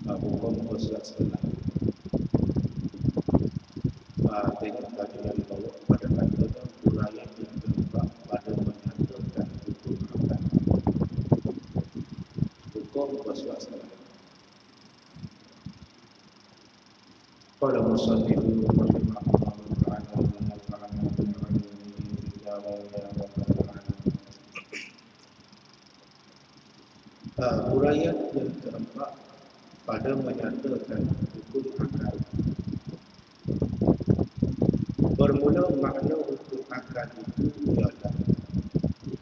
hukum bersurat sebenar. Tengok tadi yang dibawa pada katanya uraian yang terlibat pada menyatakan hukum akad. Hukum bersurat sebenar. Qala musannifu rahimahullah ta'ala wa nafa'ana bil 'ilmi ya rabbal alamin. Uraian yang keempat pada menyatakan hukum akad. Bermula makna hukum akad itu ialah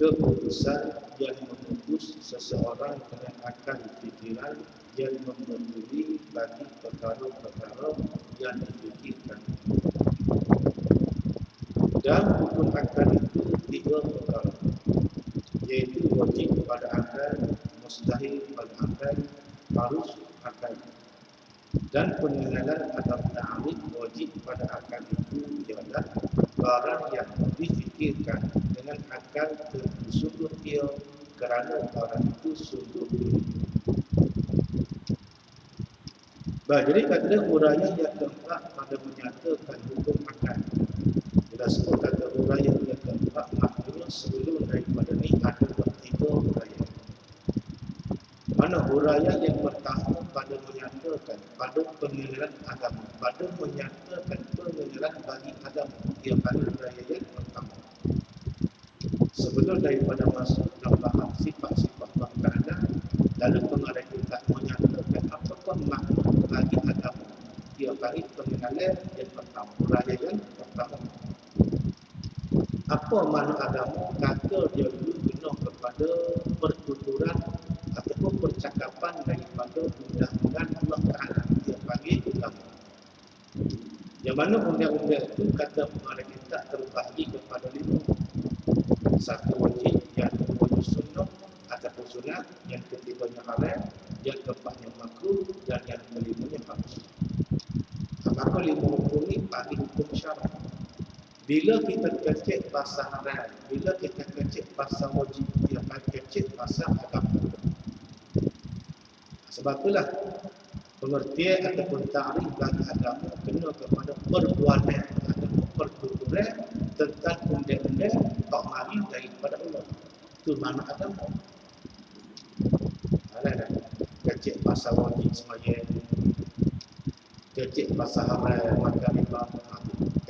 keputusan yang memutus seseorang dengan akal fikiran yang memberdiri bagi perkara-perkara yang difikirkan. Dan hukum akal itu tiga perkara, iaitu wajib pada akal, mustahil pada akal, harus akal. Dan pengenalan atau ta'rif wajib pada akal itu ialah barang yang difikirkan dengan akal tersungguh ia kerana barang itu sungguh ia. Jadi kata uraian yang keempat pada menyatakan hukum akal. Bila sebut kata uraian yang keempat, maknanya sebelum daripada ni ada tiga uraian. Mana uraian yang pertama pada menyatakan pada pengenalan agama, pada menyatakan pengenalan bagi agama, ia pada uraian yang pertama. Sebelum daripada masuk dan faham sifat-sifat berkeadaan, lalu pengarah kita menyatakan apakah makna bagi agama, ia bagi pengenalan yang pertama, uraian yang pertama. Apa makna agama? Kata dia dulu penuh kepada pertuturan ataupun percakapan daripada undang-undang Allah Ta'ala, dia panggil agama. Yang mana undang-undang itu kata pengarah kita terbagi kepada 5. Satu wajib, yang kedua sunnah ataupun sunat, yang ketiganya haram, yang keempatnya makruh, dan yang kelimanya harus. Maka 5 hukum ini bagi hukum syarak. Bila kita kecek pasal haram, bila kita kecek pasal wajib, dia akan kecek pasal agama. Sebab itulah pengertian ataupun ta'rif bagi agama kena kepada perbuatan ataupun pertuturan tentang undang-undang tak mari daripada Allah. Itu makna agama. Alah, kecek pasal wajib sembahyang, kecek pasal haram makan riba,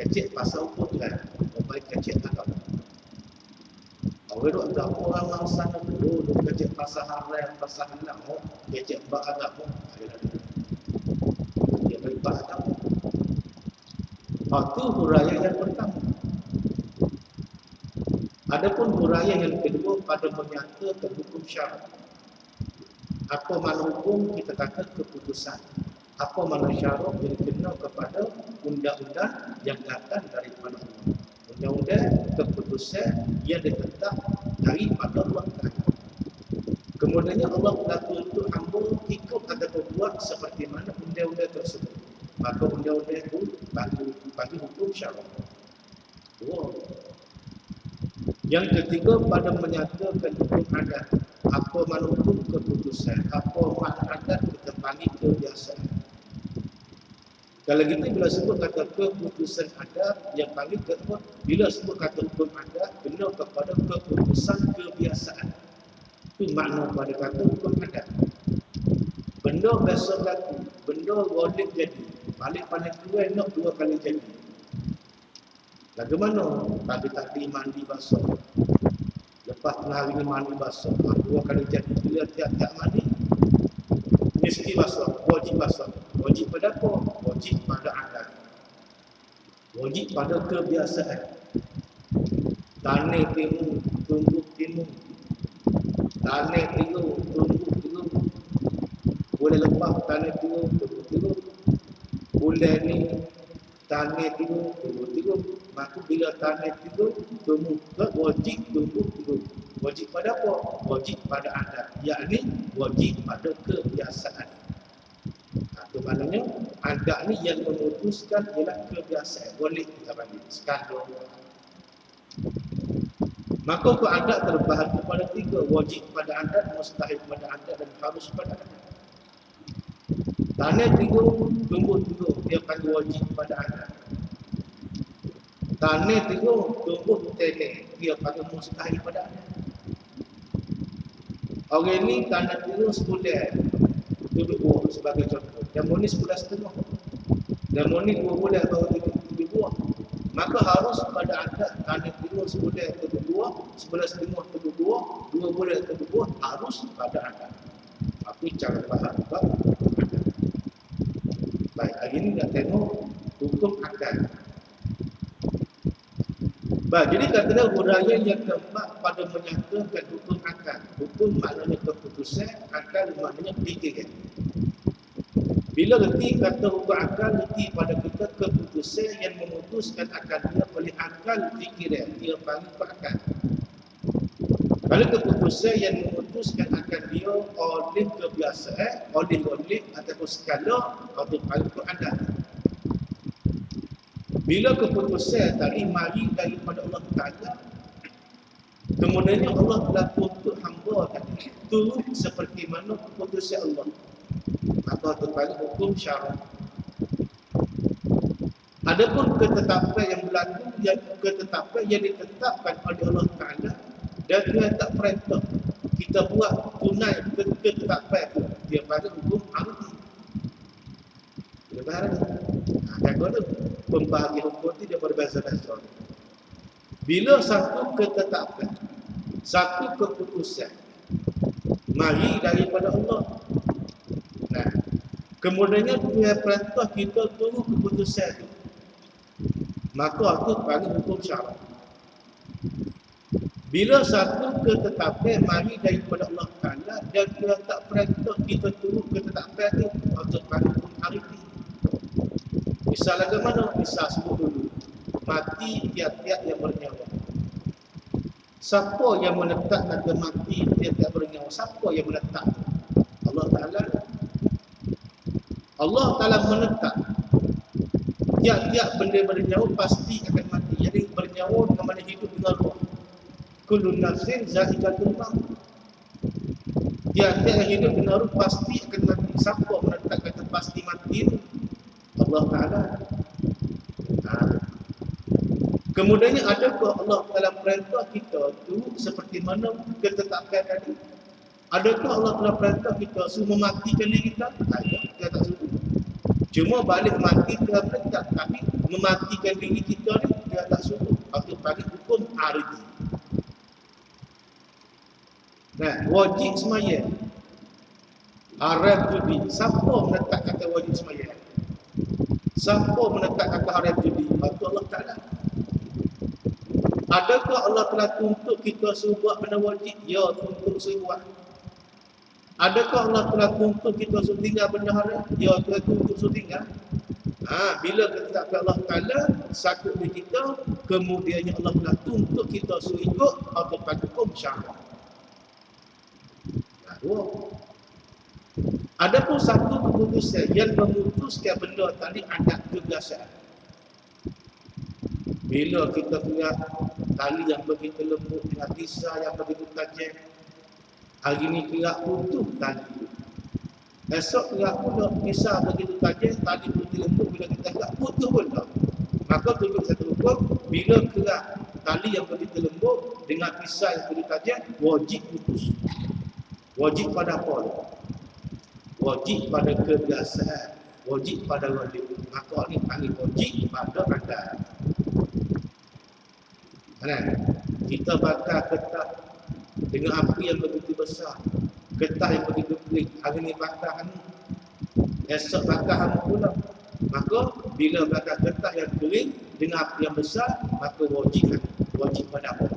kecek pasal hukum Tuhan, baik kecek agama. Kalau ada orang mangsa dulu kecek pasal haram, pasal halal, kecek bab agama, dia bab agama. Itu huraian yang pertama. Adapun huraian yang kedua pada menyatakan hukum syarak. Apa makna hukum? Kita kata keputusan. Apa makna syarak? Yang kena kepada undang-undang yang datang daripada Allah. Undang-undang keputusan yang ditetap daripada Allah. Kemudiannya Allah berlaku itu hamba ikut ataupun buat seperti mana undang-undang tersebut. Maka undang-undang itu bagi hukum syarak. Yang ketiga pada menyatakan hukum adat. Apa makna hukum keputusan? Apa makna adat? Kita panggil kebiasaan. Kalau kita bila sebut kata keputusan adat, yang panggil kedua, bila sebut kata hukum adat, kena kepada keputusan kebiasaan. Itu makna pada kata hukum adat. Benda biasa berlaku, benda boleh jadi, balik pandai tua nak 2 kali jadi. Bagaimana? Tadi mandi basah, lepas tengah hari ni mandi basah, 2 kali jadi. Bila tiap-tiap mandi mesti basah, wajib basah. Wajib pada apa? Wajib pada adat, wajib pada kebiasaan. Tanah timun, tumbuh timun, tanah timun, tumbuh timun. Boleh lepas tanah timun, tumbuh timun. Bulan ni tanah timun, tumbuh timun. Maka bila tanah timun, tumbuh, wajib tumbuh timun. Wajib pada apa? Wajib pada adat, yakni wajib pada kebiasaan. Itu maknanya adat ni yang memutuskan ialah kebiasaan. Boleh kita panggil sekadar. Maka adat terbahagi pada 3. Wajib pada adat, mustahil pada adat, dan harus pada adat. Tanah tirung, tumbuh tirung, dia panggil wajib pada akal. Tanah tirung, tumbuh tenek, dia panggil mustahil pada akal. Orang ni tanah tirung sebulan, duduk buah sebagai contoh. Yang ni sebulan setengah. Dan ni 2 bulan baru duduk buah. Maka harus pada akal tanah tirung sebulan duduk buah, sebulan setengah duduk buah, 2 bulan duduk buah, harus pada akal. Apa cara faham bab akal. Baik, hari ini nak tengok hukum akal. Baik, jadi kata huraian yang keempat pada menyatakan hukum akal. Hukum maknanya keputusan, akal maknanya fikiran. Bila reti kata hukum akal, reti pada kita keputusan yang memutuskan akal dia oleh akal fikiran. Dia panggil akal. Kalau keputusan yang memutuskan akal dia oleh kebiasaan, oleh ataupun skala, atau panggil adat. Bila keputusan tadi mari daripada Allah Ta'ala, kemudiannya Allah telah tuntut hamba tadi turut seperti mana keputusan Allah. Maka terpanggil hukum syara. Adapun ketetapan yang berlaku, ketetapan yang ditetapkan oleh Allah Ta'ala dan dia tak perintah kita buat tunai ketetapan itu, dia panggil hukum arti. Dia faham? Kadang-kadang pembahagian hukum itu dia berbeza-beza. Bila satu ketetapan, satu keputusan mari daripada Allah, nah, kemudiannya dia perintah kita tunggu keputusan itu, maka itu panggil hukum syara. Bila satu ketetapan mari daripada Allah Ta'ala dan dia tak perintah kita tunggu ketetapan itu, itu panggil hukum arti. Misal bagaimana? Misal sebut dulu, mati tiap-tiap yang bernyawa. Siapa yang menetap nanti mati tiap-tiap bernyawa? Siapa yang menetap? Allah Ta'ala. Allah Ta'ala menetap tiap-tiap benda bernyawa pasti akan mati. Jadi bernyawa dengan mana hidup dengan roh. Kullu nafsin za'iqatul maut. Tiap-tiap yang hidup dengan roh pasti akan mati. Siapa menetap kata pasti mati? Allah Ta'ala. Kemudiannya adakah Allah Ta'ala perintah kita tu seperti mana ketetapan tadi? Adakah Allah Ta'ala perintah kita suruh mematikan diri kita? Kita tak suruh. Cuma balik mati kita perintah, tapi mematikan diri kita ni dia tak suruh. Atau bagi hukum ardi. Nah, wajib semaya, haram judi. Siapa menetap kata wajib semaya? Siapa menetap kata haram judi? Itu Allah Ta'ala. Adakah Allah telah tuntut kita suruh buat benda wajib? Ya, tuntut suruh buat. Adakah Allah telah tuntut kita suruh tinggal benda haram? Ya, telah tuntut suruh tinggal. Bila ketetapan Allah Ta'ala satu di kita, kemudiannya Allah telah tuntut kita suruh ikut atau pada hukum syara. Adapun satu keputusan yang memutuskan benda tadi adat kebiasaan. Bila kita lihat tali yang begitu lembut dengan pisau yang begitu tajam, hari ni kira putus tali. Esok kira pula pisau begitu tajam, tali begitu lembut, bila kita lihat putus pula. Maka tunjuk satu hukum, bila kira tali yang begitu lembut dengan pisau yang begitu tajam, wajib putus. Wajib pada apa? Wajib pada kebiasaan, wajib pada wajib. Maka ni panggil wajib pada adat. Kita bakar getah dengan api yang begitu besar, getah yang begitu kering. Hari ni bakar ni, esok bakar pula. Maka bila bakar getah yang kering dengan api yang besar, maka wajib. Wajib pada apa?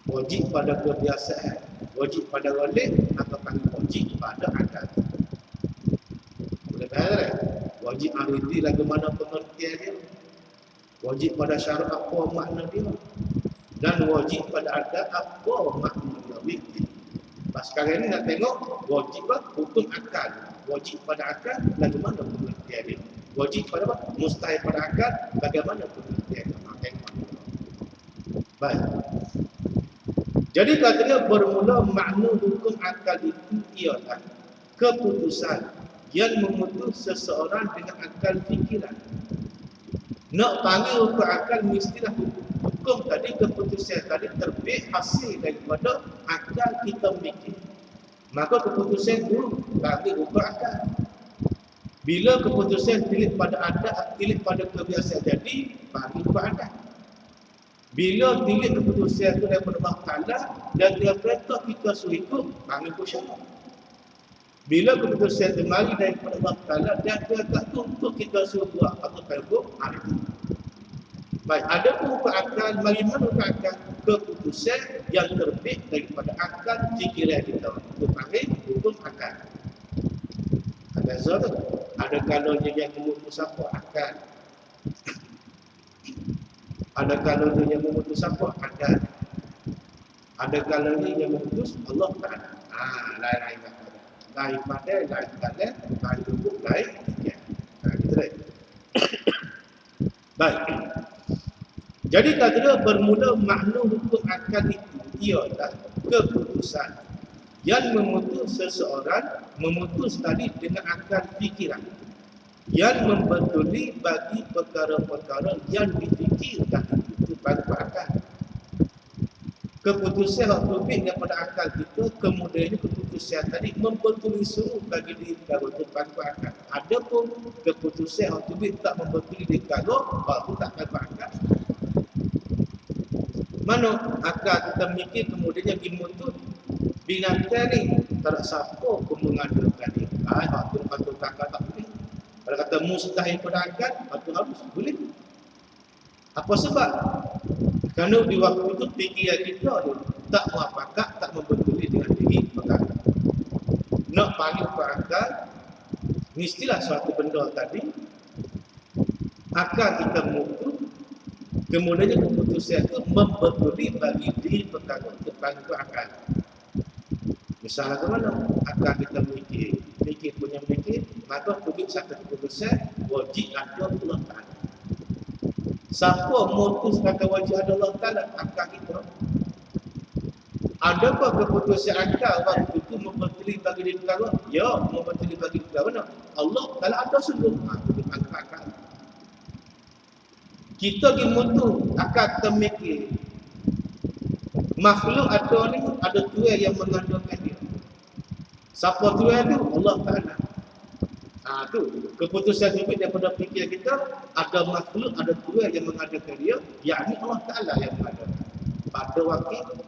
Wajib pada kebiasaan, wajib pada wajib, atau panggil wajib pada adat. Boleh faham? Wajib aridi lagu mana pengertian dia? Wajib pada syarat apa makna dia? Dan wajib pada adat apa makna dia? Sekarang ni nak tengok wajib hukum akal. Wajib pada akal bagaimana pengertian dia? Wajib pada apa? Mustahil pada akal bagaimana pengertian dia? Tengok. Baik. Jadi katanya bermula makna hukum akal itu ialah keputusan yang memutus seseorang dengan akal fikiran. Nak panggil hukum akal mestilah hukum tadi, keputusan tadi terbit hasil daripada akal kita mikir. Maka keputusan itu panggil hukum akal. Bila keputusan pilih pada adat, pilih pada kebiasaan jadi, panggil hukum adat. Bila pilih keputusan itu daripada Allah Ta'ala dan dia perintah kita suruh ikut, panggil hukum syarak. Bila keputusan itu mari daripada Allah Ta'ala dan dia tak tuntut kita suruh buat atau hukum, itu. Baik, ada pun hukum akal, mari mana hukum akal? Keputusan yang terbit daripada akal fikiran kita. Itu panggil hukum akal. Ada zat, ada kalanya yang memutus apa? Akal. Ada kalanya yang memutus apa? Akal. Ada kalanya yang memutus Allah Ta'ala. Lain-lain kata. Lain pada, lain kata, lain hukum, lain fikir. Gitu deh. Baik. Jadi kata bermula makna hukum akal itu ialah keputusan yang memutus seseorang, memutus tadi dengan akal fikiran yang membetuli bagi perkara-perkara yang difikirkan itu pada akal. Keputusan yang terbit daripada akal kita, kemudiannya keputusan tadi membetuli suruh bagi diri perkara itu pada akal. Adapun keputusan yang terbit tak membetuli diri perkara, itu tak pada akal. Mana akal kita mikir kemudiannya dimutut binatang ni tak ada siapa pun mengadakan dia. Itu patut akal tak boleh. Kalau kata mustahil pada akal, patut harus boleh. Apa sebab? Kerana di waktu itu fikiran kita tu tak muafakat, tak membetuli dengan diri perkara. Nak panggil akal, mestilah suatu benda tadi akal kita mutu, kemudiannya keputusan itu membetuli bagi diri perkara itu panggil akal. Misalnya ke mana? Akal kita mikir punya mikir, maka tulis satu keputusan wajib ada Allah Ta'ala. Siapa mutus kata wajib ada Allah Ta'ala? Akal kita. Adakah keputusan akal waktu itu membetuli bagi diri perkara? Ya, membetuli bagi diri perkara. Allah Ta'ala ada sungguh. Itu akal. Kita pergi mutu, akal kita mikir. Makhluk ada ni, ada Tuhan yang mengandungkan dia. Siapa Tuhan tu? Allah Ta'ala. Tu keputusan terbit daripada fikir kita, ada makhluk, ada Tuhan yang mengandungkan dia, yakni Allah Ta'ala yang mengandungkan. Pada wakil,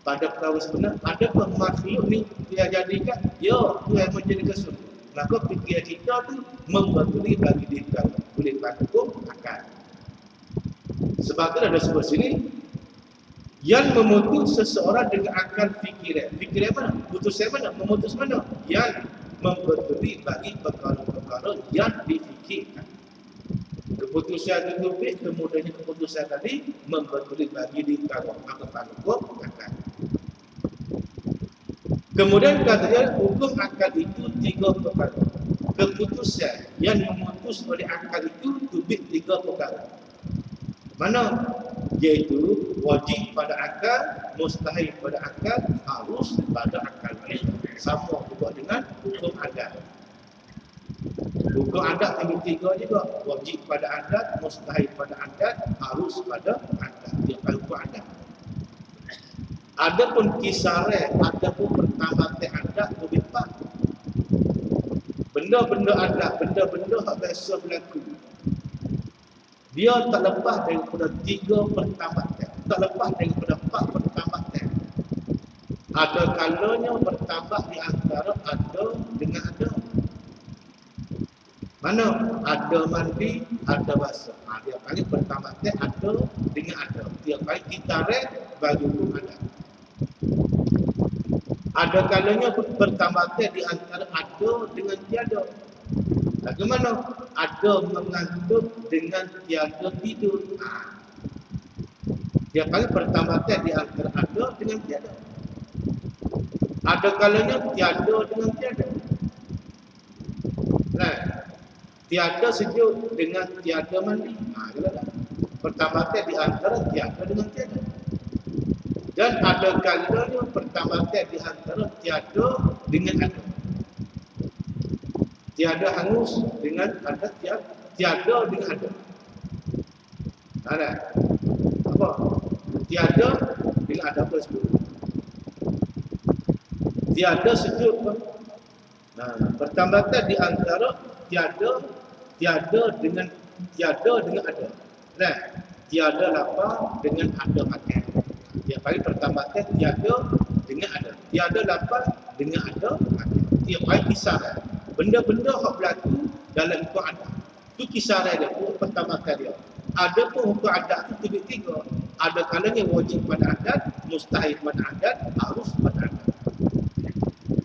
pada perkara sebenar, adakah makhluk ni dia jadikan? Ya, Tuhan menjadikan sungguh. Maka fikir kita tu membetuli bagi diri kita. Boleh hukum akal. Sebab itu ada sebuah sini yang memutus seseorang dengan akal fikiran. Fikiran mana? Putusan mana? Memutus mana? Yang membetuli bagi perkara-perkara yang difikirkan. Keputusan itu kemudiannya keputusan tadi membetuli bagi di perkara hukum akal. Kemudian katanya hukum akal itu tiga perkara. Keputusan yang memutus oleh akal itu tubik tiga perkara. Mana? Iaitu wajib pada akal, mustahil pada akal, harus pada akal. Sama juga dengan hukum adat. Hukum adat yang tiga juga, wajib pada adat, mustahil pada adat, harus pada adat. Dia hukum adat. Adapun kisaran, adapun pertamatan adat lebih tepat. Benda-benda adat, benda-benda yang biasa berlaku, dia tak lepas daripada tiga pertamatan, tak lepas daripada empat pertamatan. Ada kalanya bertambah di antara ada dengan ada. Mana? Ada mandi, ada basah. Dia panggil pertamatan ada dengan ada. Dia panggil kitaran bagi hukum adat. Ada kalanya pertamatan di antara ada dengan tiada. Bagaimana? Ada mengantuk dengan tiada tidur. Dia panggil pertamatan di antara ada dengan tiada. Ada kalanya tiada dengan tiada. Tiada sejuk dengan tiada mandi. Pertamatan di antara tiada dengan tiada. Dan ada kalanya pertamatan di antara tiada dengan ada. Tiada hangus dengan ada, tiada dengan ada. Ada apa? Tiada dengan ada apa sebut? Tiada sejuk apa? Nah, pertambatan di antara tiada dengan ada. Nah, tiada lapar dengan ada makan. Dia panggil pertambatan tiada dengan ada. Tiada lapar dengan ada makan. Dia panggil kisaran. Benda-benda yang berlaku dalam hukum adat. Itu kisaran dia, pertambatan dia. Ada pun hukum adat itu tiga. Ada kalanya wajib pada adat, mustahil pada adat, harus pada adat.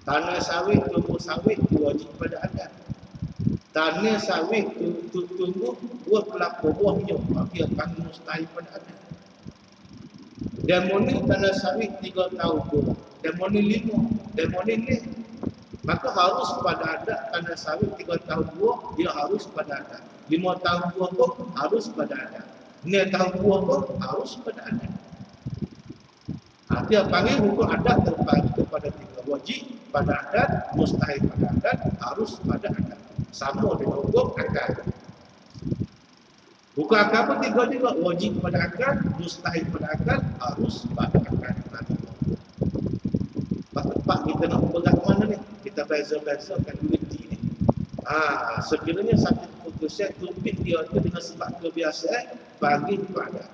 Tanah sawit, tumbuh sawit itu wajib pada adat. Tanah sawit itu tumbuh buah kelapa buahnya, dia akan mustahil pada adat. Demoni tanah sawit 3 tahun buah, demoni 5, demoni 6. Maka harus pada adat tanah sawit 3 tahun buah, dia harus pada adat. 5 tahun buah pun harus pada adat. 6 tahun buah pun harus pada adat. Dia panggil hukum adat terbagi kepada 3. Wajib pada adat, mustahil pada adat, harus pada adat. Sama dengan hukum akad. Hukum akad pun 3 juga. Wajib pada akad, mustahil pada akad, harus pada akad. Tempat kita nak berat mana ni? Kita beza-bezakan unity ni. Sekiranya satu keputusan tubik dia tu dengan sebab kebiasaan bagi pada.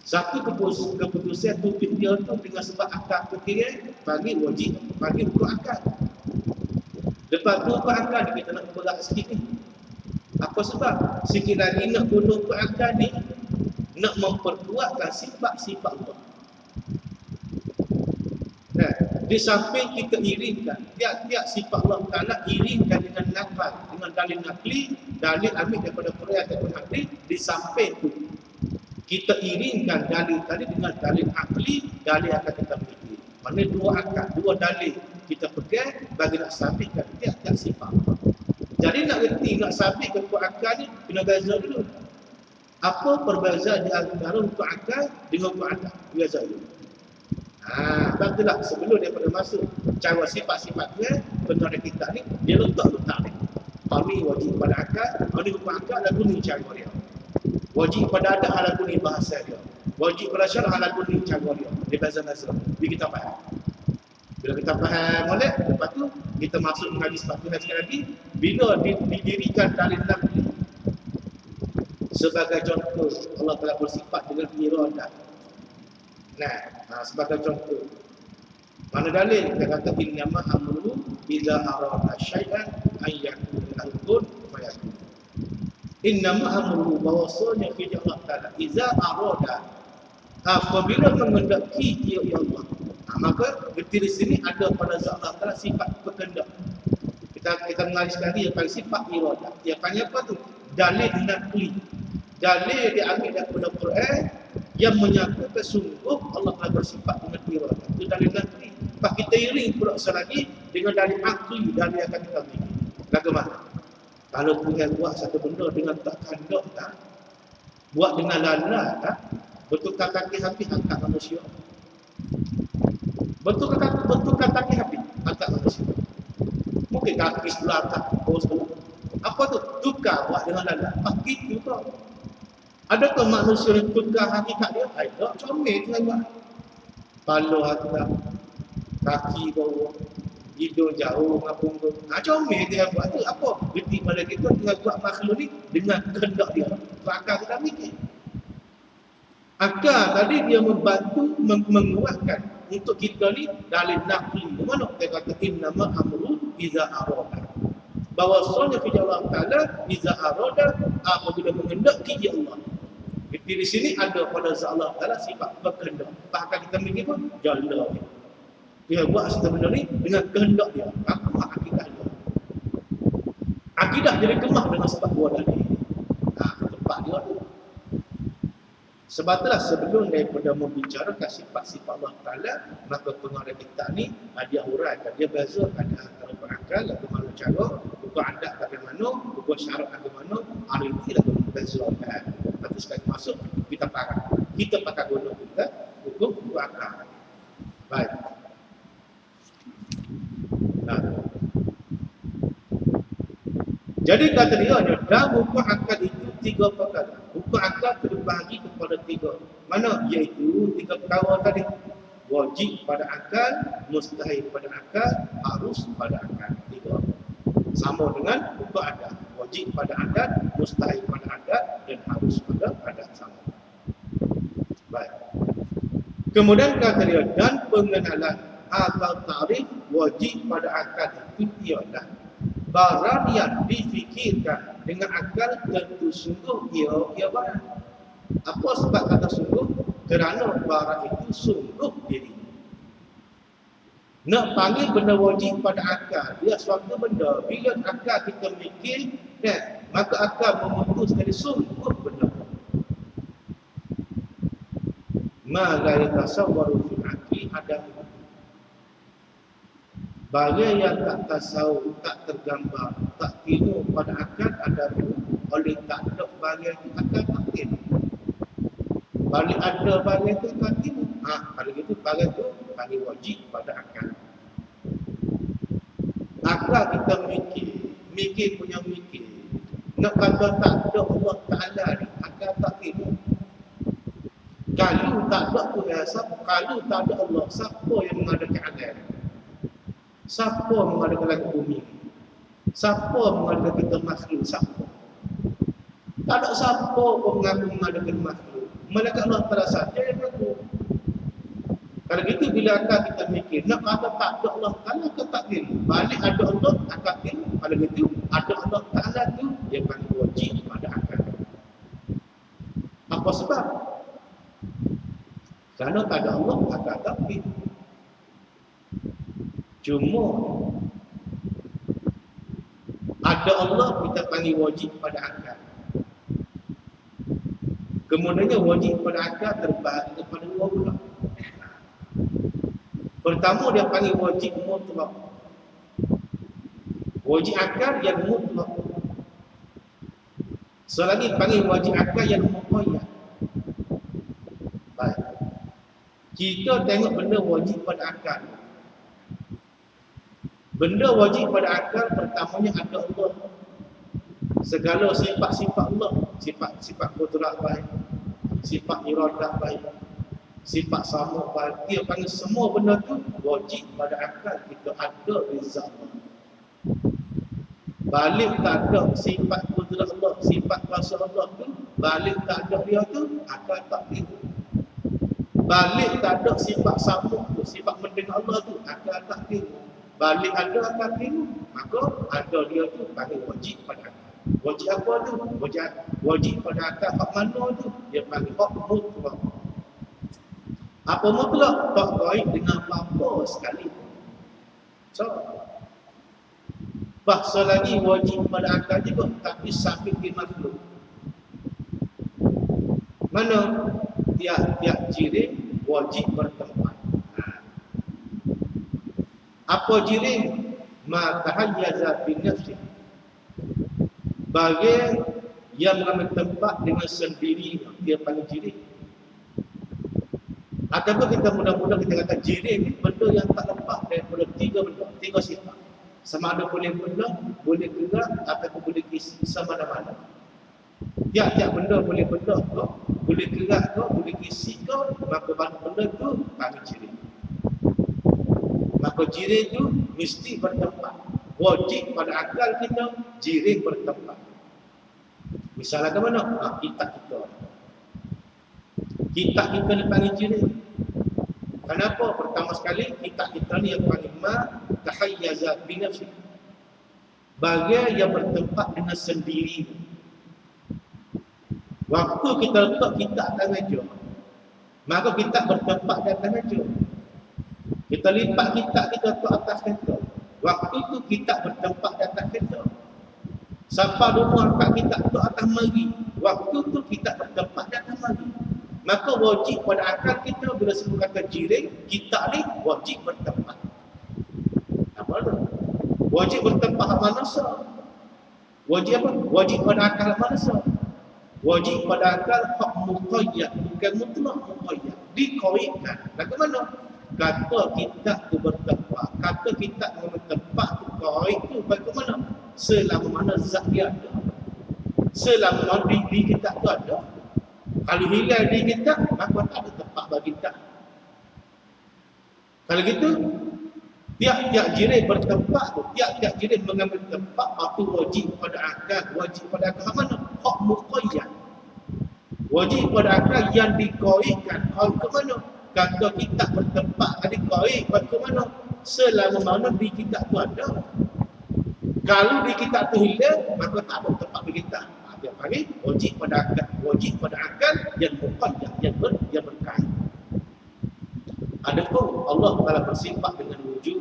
Satu keputusan tubik dia tu dengan sebab akad fikiran bagi wajib, bagi hukum akad. Lepas tu hukum akad kita nak berat sikit ni. Apa sebab? Sikit lagi nak guna hukum akad ni nak memperkuatkan sifat-sifat Allah. Di samping kita iringkan tiap-tiap sifat Allah Ta'ala iringkan dengan lafaz, dengan dalil nakli, dalil ambil daripada Quran ataupun hadis. Di samping tu kita iringkan dalil tadi dengan dalil akli, dalil akan kita miliki. Maknanya 2 akal, 2 dalil kita pegang bagi nak sabitkan tiap-tiap sifat Allah. Jadi nak reti, nak sabitkan hukum akal ni kena beza dulu. Apa perbezaan di antara hukum akal dengan hukum adat? Beza dulu. Itulah sebelum daripada masuk cara sifat-sifatnya benar kita ni, dia letak ni. Kami wajib pada akal, kami hukum akal lagu ni cara dia. Wajib pada adat lagu ni bahasa dia. Wajib pada syarah lagu ni cara dia. Dia bahasa-bahasa. Bila kita faham. Bila kita faham molek, lepas tu kita masuk mengaji sepatutnya sekali lagi. Bila didirikan dalil nakli sebagai contoh, Allah telah bersifat dengan iradah. Sebagai contoh, mana dalil? Dia kata innama amru idza arada syai'an an yakuna lahu kun fayakun. Innama amru, bahwasanya kerja Allah Taala idza arada, apabila mengendaki dia ya Allah. Maka di sini ada pada zat Allah Taala sifat berkehendak. Kita mengaji sekali dia panggil sifat iradah. Dia panggil apa tu? Dalil nakli. Dalil dia ambil daripada Quran yang menyatakan sungguh Allah telah bersifat dengan iradah. Itu dalil nakli. Lepas kita iring pula selagi dengan dalil akli, dalil akan kita miliki. Bagaimana? Kalau Tuhan buat satu benda dengan tak kandak tak, buat dengan lala tak, betulkan kaki habis angkat manusia. Betulkan kaki habis angkat manusia. Mungkin kaki sebelah angkat, bawah sebelah. Apa tu? Tukar buat dengan lala. Begitu kau. Adakah manusia yang tukar hakikat dia? Tak, comel Tuhan buat. Kepala atas, kaki bawah, hidung jauh, punggung. Comel Tuhan buat tu. Apa? Berarti pada kita Tuhan buat makhluk ni dengan kehendak dia. Tu akal kita mikir. Akal tadi dia membantu menguatkan untuk kita ni dalil nakli. Mana dia kata innama amru iza arada. Bahwasanya kerja Allah Ta'ala iza arada, apabila mengendaki dia Allah. Di sini ada pada zat Allah Ta'ala sifat berkehendak. Bahkan kita mikir pun jalla dia. Dia buat sebenarnya dengan kehendak dia. Apa akidah dia? Akidah jadi kemah dengan sebab dua dalil. Tempat dia tu. Sebab itulah sebelum daripada membicarakan sifat-sifat Allah Ta'ala, maka pengarah kita ni dia huraikan, dia bezakan antara berakal, bagaimana cara, hukum adat bagaimana, hukum syarat bagaimana, arti lagu bezakan. Lepas sekali masuk, kita pakai guna kita, hukum akal. Baik. Jadi kata dia, dan hukum akal itu 3 perkara. Hukum akal terbahagi kepada 3. Mana? Iaitu 3 perkara tadi. Wajib pada akal, mustahil pada akal, harus pada akal. 3. Sama dengan hukum adat. Wajib pada adat, mustahil pada adat, dan harus pada adat sama. Baik. Kemudian kata dia, dan pengenalan atau tarikh wajib pada akal itu ialah barang yang difikirkan dengan akal tentu sungguh ia barang. Apa sebab kata sungguh? Kerana barang itu sungguh diri. Nak panggil benda wajib pada akal, dia suatu benda. Bila akal kita mikir, maka akal memutuskan sungguh benda. Ma la yatasawwaru fil aqli adam. Bagi yang tak tasawuf, tak tergambar, tak timu pada akal ada oleh tak ada bagi itu akal tak timu. Balik ada bagi itu akal timu. Kalau gitu bagi itu bagi wajib pada akal. Akal kita mikir punya mikir. Nak kata tak ada Allah Ta'ala ni, akal tak timu. Kalau tak ada Tuhan, kalau tak ada Allah, siapa yang mengadakan alam? Siapa mengadakan langit bumi? Siapa mengadakan kita makhluk? Siapa? Tak ada siapa pun mengaku mengadakan makhluk. Malaikat Allah Ta'ala saja yang mengaku. Kalau gitu bila akal kita mikir, nak kata tak ada Allah Ta'ala ke tak kira? Balik ada Allah, akal kira. Kalau gitu, ada Allah Ta'ala tu yang paling wajib pada akal. Apa sebab? Kerana tak ada Allah, akal tak kira. Cuma ada Allah kita panggil wajib pada akal. Kemudiannya wajib pada akal terbahagi kepada 2 pula. Pertama dia panggil wajib mutlak. Wajib akal yang mutlak. Selagi panggil wajib akal yang muqayyad. Baik. Kita tengok benda wajib pada akal. Benda wajib pada akal pertamanya ada Allah. Segala sifat-sifat Allah, sifat kudrat baik, sifat iradah baik, sifat sama baik. Dia panggil semua benda tu wajib pada akal kita ada di zat Allah. Balik tak ada sifat kudrat Allah, sifat kuasa Allah tu, balik tak ada dia tu, akal tak tiru. Balik tak ada sifat sama tu, sifat mendengar Allah tu, akal tak tiru. Balik ada akal tiru, maka ada dia tu panggil wajib pada akal. Wajib apa tu? Wajib pada akal hak mana tu? Dia panggil hak mutlak. Apa mutlak? Tak kait dengan apa-apa sekali. So, bahasa lagi wajib pada akal juga, tapi sampai di makhluk. Mana? Tiap-tiap jirim wajib bertempat. Apa jirim? Ma tahayyaza bi nafsi. Bagi yang mengambil tempat dengan sendiri, dia panggil jirim. Ataupun kita mudah-mudah kita kata jirim ni benda yang tak lepas daripada 3 benda, 3 sifat. Sama ada boleh benda, boleh gerak ataupun boleh kisi sama mana-mana. Tiap-tiap benda boleh benda ke, boleh gerak ke, boleh kisi ke, maka benda tu panggil jirim. Maka jirim tu mesti bertempat. Wajib pada akal kita jirim bertempat. Misalnya ke mana? Kitab kita. Kitab kita dipanggil jirim. Kenapa? Pertama sekali kitab kita ni yang panggil ma tahayyaza bi nafsi. Bagi yang bertempat dengan sendiri. Waktu kita letak kitab atas meja, maka kitab bertempat di atas meja. Kita lipat kitab kita letak atas kereta. Waktu tu kitab bertempat di atas kereta. Siapa rumah angkat kitab tu atas mari, waktu tu kitab bertempat di atas mari. Maka wajib pada akal kita bila sebut kata jirim, kitab ni wajib bertempat. Apa tu? Wajib bertempat manusia. Wajib apa? Wajib pada akal manusia. Wajib pada akal hak muqayyad, bukan mutlak muqayyad. Dikoidkan. Bagaimana? Kata kitab tu bertempat, kata kitab bertempat tu koid tu bagaimana? Selama mana zat dia ada. Selama mana diri kita tu ada. Kalau hilang diri kita, maka tak ada tempat bagi kita. Kalau gitu, tiap-tiap jiran bertempat tu, tiap-tiap jiran mengambil tempat, apa wajib pada akal, wajib pada akal mana? Hak muqayyad. Wajib pada akal yang dikoikkan. Kau ke mana? Kata kita bertempat tadi koik, kau ke mana? Selama mana di kita tu ada. Kalau di kita tu hilang, maka tak ada tempat bagi kita. Dia panggil wajib pada akal. Wajib pada akal yang muqayyad, yang berkait. Adapun Allah telah bersifat dengan wujud,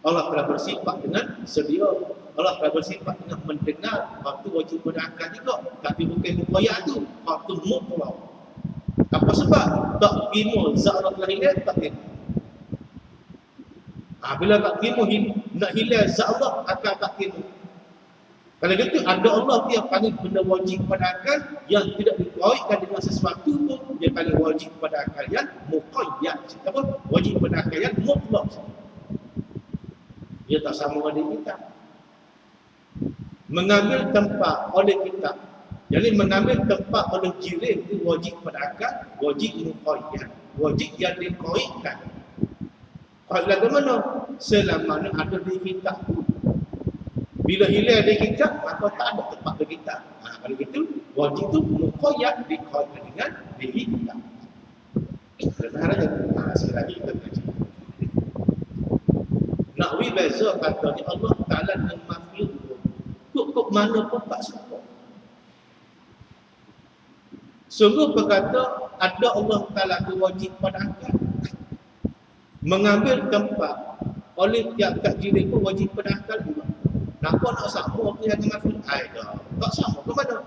Allah telah bersifat dengan sedia, Allah telah bersifat dengan mendengar, waktu wajib pada akal juga. Tapi bukan muqayyad tu, waktu mutlak. Apa sebab? Tak kira zat Allah telah hilang, tak kira. Bila tak kira nak hilang zat Allah, akal tak kira. Kalau gitu ada Allah dia panggil benda wajib pada akal yang tidak dikoikkan dengan sesuatu pun, dia panggil wajib pada akal yang muqayyad. Apa? Wajib pada akal yang mutlak. Dia tak sama dengan kita. Mengambil tempat oleh kita, jadi mengambil tempat oleh jiran itu wajib pada akal, wajib muqayyad, wajib yang dikoikkan. Kalau ke mana? Selama ada di kita. Bila hilang di kita, maka tak ada tempat bagi kita. Kalau gitu, wajib itu muqayyad dikoikkan dengan diri kita. Sebenarnya, sekali lagi kita kaji. Nak beza katanya Allah Ta'ala dengan makhluk. Kok mana pun tak sama. Sungguh berkata, ada Allah Ta'ala itu wajib pada akal. Mengambil tempat oleh tiap-tiap jiran pun wajib pada akal juga. Nampak nak sama tu yang makhluk? Tak sama ke mana?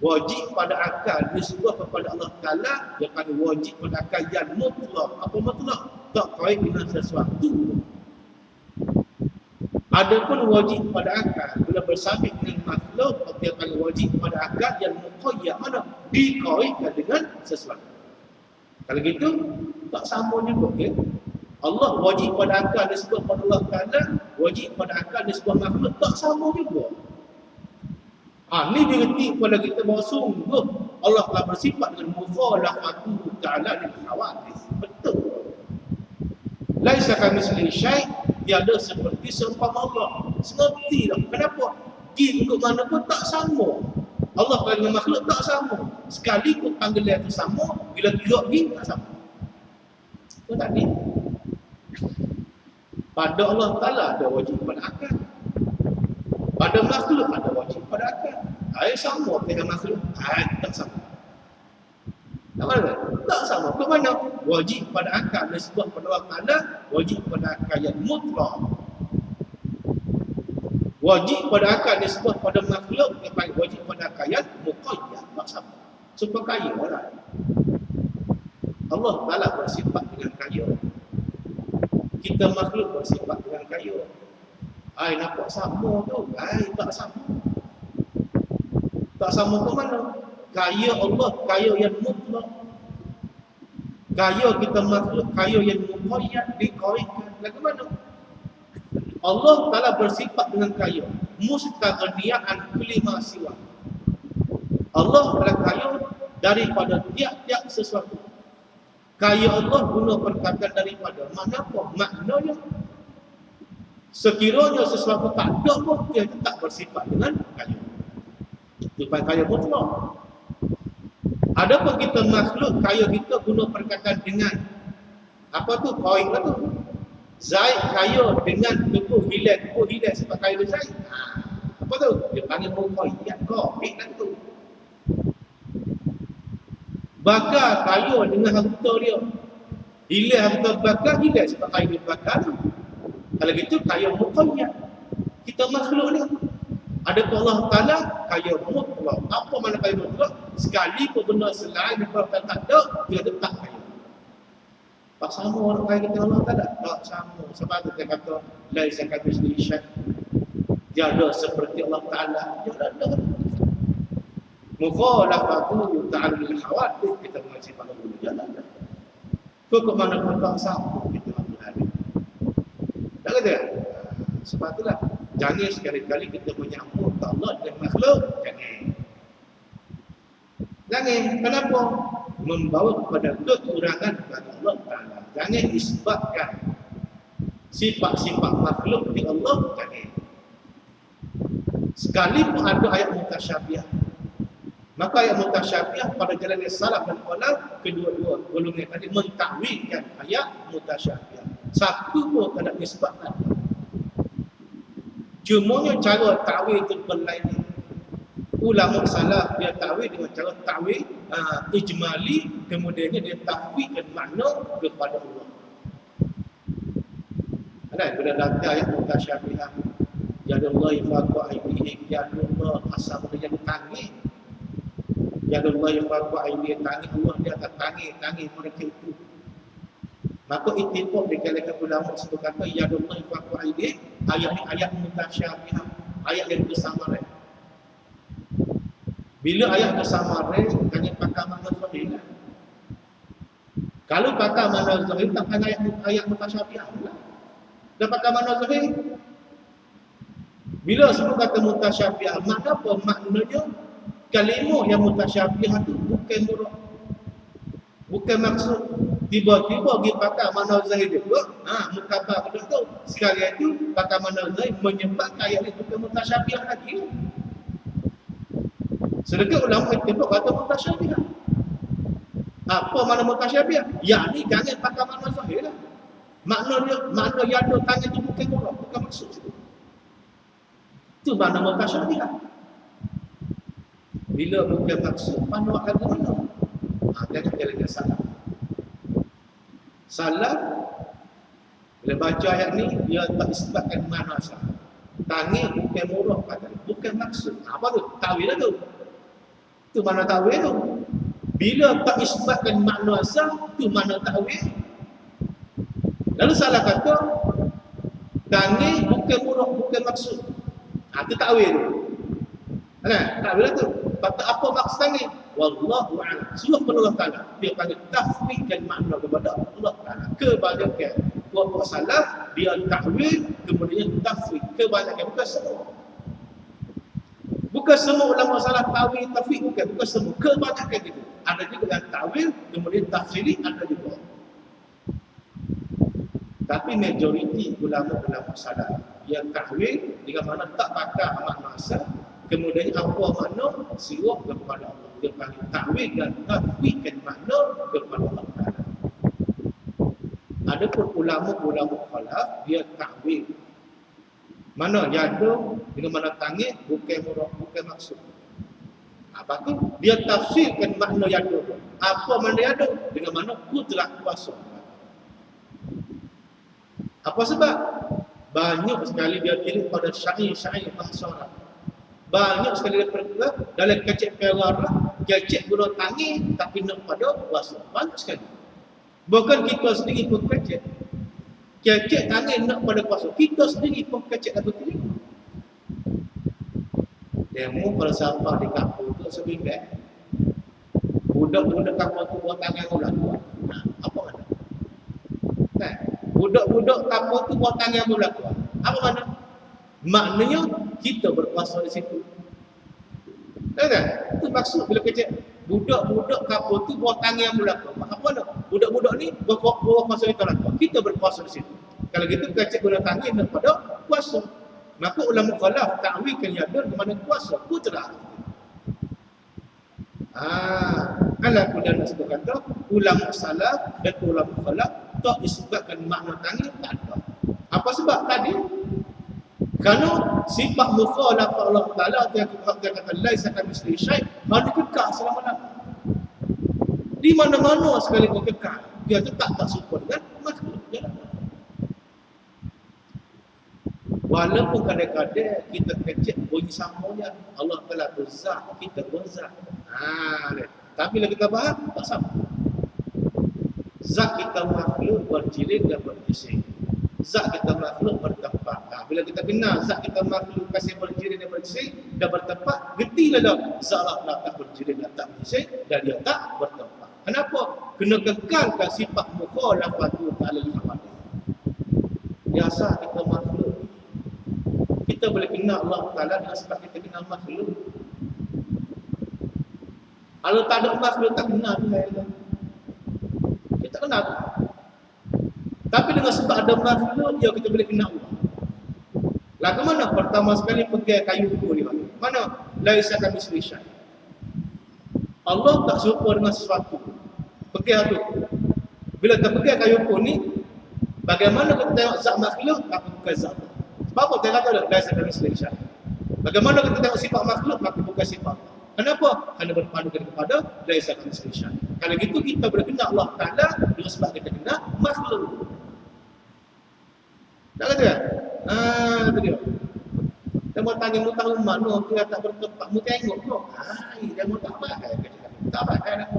Wajib pada akal disebut kepada Allah Ta'ala, yang panggil wajib pada akal yang mutlak. Apa mutlak? Tak kait dengan sesuatu. Adapun wajib pada akal bila bersabit dengan makhluk, dia panggil wajib pada akal yang muqayyad mana? Dikaitkan dengan sesuatu. Kalau gitu, tak sama juga. Okay? Allah wajib pada akal disebut pada Allah Ta'ala, wajib pada akal disebut makhluk, tak sama juga. Ini digerti kepada kita bahawa sungguh Allah telah bersifat dengan mukhalafatu ta'ala lil hawadis. Betul. Laisa kamitslihi syai', tiada seperti seumpama Allah. Seperti dah. Kenapa? Jin ke mana pun tak sama. Allah dengan makhluk tak sama. Sekali pun panggilan itu sama, bila gerak jin tak sama. Betul tak ni? Pada Allah Ta'ala ada wajib pada akal. Pada makhluk ada wajib pada akal. Sama dengan makhluk? Tak sama. Tak mana? Tak sama. Ke mana? Wajib pada akal disebut pada Allah Ta'ala, wajib pada akal yang mutlak. Wajib pada akal disebut pada makhluk, yang panggil wajib pada akal yang muqayyad. Tak sama. Supaya kaya orang. Allah Ta'ala bersifat dengan kaya. Kita makhluk bersifat dengan kaya. Nampak sama tu. Tak sama. Tak sama ke mana? Kaya Allah, kaya yang mutlak. Kaya kita makhluk, kaya yang muqayyad, dikoikkan. Lagu mana? Allah Ta'ala bersifat dengan kaya. Mustaghniyan kulima siwa. Allah adalah kaya daripada tiap-tiap sesuatu. Kaya Allah guna perkataan daripada. Mana apa? Maknanya sekiranya sesuatu tak ada pun, dia tetap bersifat dengan kaya. Itu kaya mutlak. Adapun kita makhluk, kaya kita guna perkataan dengan. Apa tu? Kain tu. Zaid kaya dengan tubuh hilang sebab kaya dia Zaid. Apa tu? Dia panggil muqayyad qaid lah tu. Bakar kaya dengan harta dia. Hilang harta bakar, hilang sebab kaya dia bakar tu. Kalau gitu kaya muqayyad. Kita makhluk ni. Adapun Allah Ta'ala kaya mutlak. Apa mana kaya mutlak? Sekali pun benda selain daripada tak ada, dia tetap kaya. Tak sama orang kaya kita Allah Ta'ala? Tak sama. Sebab itu dia kata laisa kamitslihi syai'. Tiada seperti Allah Ta'ala. Dia ada. Mukhalafatu ta'ala lil hawadis, kita mengaji pada dulu jalan. Kok mana pun tak sama kita ambil hari. Tak kata? Sebab itulah Jangan sekali-kali kita menyambut ke Allah dengan makhluk. Jangan. Kenapa? Membawa kepada kekurangan kepada Allah Ta'ala. Jangan isbatkan sifat-sifat makhluk di Allah. Jangan. Sekalipun ada ayat mutasyabiah, maka ayat mutasyabiah pada jalan yang salaf dan khalaf, kedua-dua golongan tadi mentakwilkan ayat mutasyabiah. Satu pun tak ada nisbatkan. Cumanya cara takwil itu berlainan. Ulama salaf dia takwil dengan cara takwil ijmali, kemudiannya dia tafwidkan makna kepada Allah. Ada bila datang ayat mutasyabiah, yadullahi fawqa aydihim, yadullah asal dia tangan. Yadullahi fawqa aydihim, tangan Allah di atas tangan mereka itu. Maka ittifaq di kalangan ulama sebut kata yadullahi fawqa aydihim, ayat ini ayat mutasyabiah, ayat yang bersamaran. Bila ayat bersamaran, hanya pakai makna zahir. Kalau pakai makna zahir, takkan ayat mutasyabiah lah. Dah pakai makna zahir. Bila sebut kata mutasyabiah, makna apa? Maknanya kalimah yang mutasyabiah itu bukan murad, bukan maksud. Tiba-tiba pergi pakai makna zahir juga, mukabah betul tu. Sekarang itu pakai makna zahir menyebabkan ayat itu bukan mutasyabiah lagi. Sedangkan ulama ittifaq kata mutasyabiah. Apa makna mutasyabiah? Yakni jangan pakai makna zahir lah. Makna yang ada tangan itu bukan murad, bukan maksud. Itu makna mutasyabiah. Bila bukan maksud, mana ada mana? Jangan jalan salah. Salaf bila baca ayat ni dia tak isbatkan makna salah. Tangan bukan murad kata, bukan maksud. Apa tu? Takwil tu. Itu makna takwil tu. Bila tak isbatkan makna asal, itu makna takwil. Lalu salah kata tangan bukan murad, bukan maksud. Itu takwil tu. Takwil tu. Kata apa maksud tangan? Wallahu a'lam. Surah Allah Ta'ala dia panggil tafwidkan makna kepada Allah Ta'ala. Kebanyakan kelompok salaf dia takwil kemudian tafwid. Kebanyakan bukan semua. Bukan semua ulama salaf takwil tafwid, bukan semua. Kebanyakan gitu. Ada juga yang takwil kemudian tafsiri, ada juga. Tapi majoriti ulama-ulama salaf yang takwil dengan mana tak pakai makna asal, kemudian apa makna sirah kepada Allah. Dia panggil takwil dan tafwidkan makna kepada Allah Ta'ala. Adapun ulama-ulama khalaf dia takwil. Mana yadu dengan mana tangan bukan murad, bukan maksud. Apa tu? Dia tafsirkan makna yadu. Apa makna yadu? Dengan mana kudrat kuasa. Apa sebab? Banyak sekali dia pilih pada syair-syair bahasa Arab. Banyak sekali daripada dalam kecek perara, kecek guna tangan tapi nak pada kuasa. Banyak sekali. Bukan kita sendiri pun kecek. Kecek tangan nak pada kuasa. Kita sendiri pun kecek lagu telinga. Demo pada sampah di kampung tu sebingkai. Budak-budak kampung tu buat tangan bulan kuat. Apa mana? Budak-budak kampung tu buat tangan bulan kuat. Apa mana? Maknanya kita berkuasa di situ. Tak? Itu maksud bila kecek budak-budak kampung tu buat tangan yang berlaku. Apa nak? Budak-budak ni berkuasa di tangan. Kita berkuasa di situ. Kalau gitu kecek guna tangan nak pada kuasa. Maka ulama khalaf takwilkan yadun ke mana kuasa, putra. Kalau kemudian nak sebut kata ulama salaf dan ulama khalaf tak disebabkan makna tangan tak ada. Apa sebab tadi? Kerana sifat mukhalafah Allah Ta'ala dia kata laisa kamitslihi syai', hanya kekal selama-lamanya. Di mana-mana sekali kau kekal, dia tu tak serupa dengan makhluk dia. Walaupun kadang-kadang kita kecek bunyi samanya Allah Ta'ala tu zat, kita pun zat. Tapi bila kita faham, tak sama. Zat kita makhluk berjirim dan berjising. Zat kita makhluk bertempat. Bila kita kenal zat kita makhluk kasih berjirim dan berjising dan bertempat, getilah dah zat Allah tak berjirim dan tak berjising dan dia tak bertempat. Kenapa? Kena kekalkan sifat mukhalafatu ta'ala al-hawadith. Biasa kita makhluk Kita boleh kenal Allah Ta'ala dengan sebab kita kenal makhluk. Kalau tak ada makhluk, tak kenal Tuhan. Kita kenal. Tapi dengan sebab ada makhluk, ya kita boleh kenal Allah. Lagu mana? Pertama sekali pegang kayu ukur ni. Mana? Laisa kamitslihi syai'. Allah tak serupa dengan sesuatu. Pegang tu. Bila kita pegang kayu ukur ni, bagaimana kita tengok zat makhluk, maka bukan zat Allah. Sebab apa? Kita kata laisa kamitslihi syai'. Bagaimana kita tengok sifat makhluk, maka bukan sifat Allah. Kenapa? Kerana berpandukan kepada laisa kamitslihi syai'. Kalau gitu kita boleh kenal Allah Ta'ala dengan sebab kita kenal makhluk. Tak kata kan? Itu dia. Dia mau tanya, mu tahu mana dia tak bertempat, mu tengok kok. Dia mau tak faham. Tak faham nak.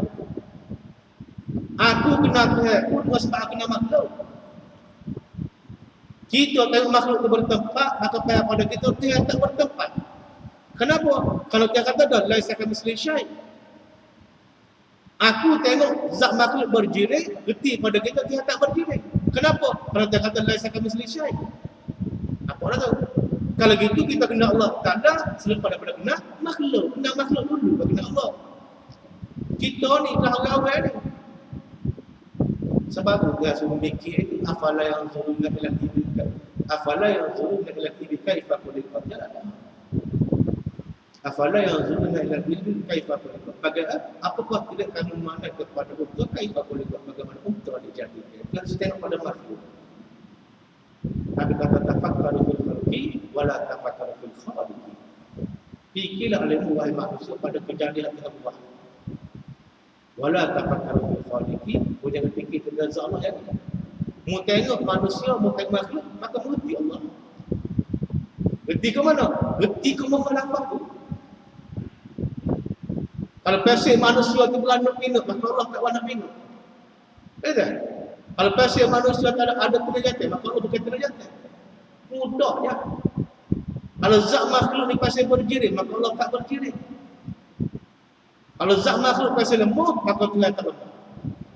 Aku kenal Tuhan, aku dengan sebab aku kenal makhluk. Kita tengok makhluk tu bertempat, maka pada kita Tuhan tak bertempat. Kenapa? Kalau dia kata dah laisa kamitslihi syai'. Aku tengok zat makhluk berjiring, reti pada kita Tuhan tak berjiring. Kenapa? Kalau dia kata laisa kamitslihi syai'. Apa orang tahu? Kalau gitu kita kena Allah Ta'ala selepas daripada kena makhluk. Kena makhluk dulu baru kena Allah. Kita ni orang-orang ni. Sebab tu dia suruh mikir itu afala yanzuruna ila al-ibil afala yanzuruna ila al-ibil kaifa khuliqat jalala. Afala yanzuruna ila al-ibil kaifa khuliqat. Bagaimana apakah tidak kamu memandang kepada unta kaifa khuliqat, bagaimana unta dijadikan. Kita harus tengok pada makhluk. Nabi kata tafakkaru fil khalqi wala tafakkaru fil khaliqi. Fikirlah olehmu wahai manusia pada kejadian Allah. Wala tafakkaru fil khaliqi, jangan fikir tentang zat Allah yang lain. Mu tengok manusia, mu tengok makhluk, maka mengerti Allah. Reti ke mana? Reti ke mukhalafah tu. Kalau pasal manusia tu beranak pinut, maka Allah tak nak pinut. Betul? Kalau pasal manusia tak ada penajatan, maka Allah bukan penajatan. Mudah je. Kalau zat makhluk ni pasal berjiring, maka Allah tak berjiring. Kalau zat makhluk pasal lemah, maka Tuhan tak lemah.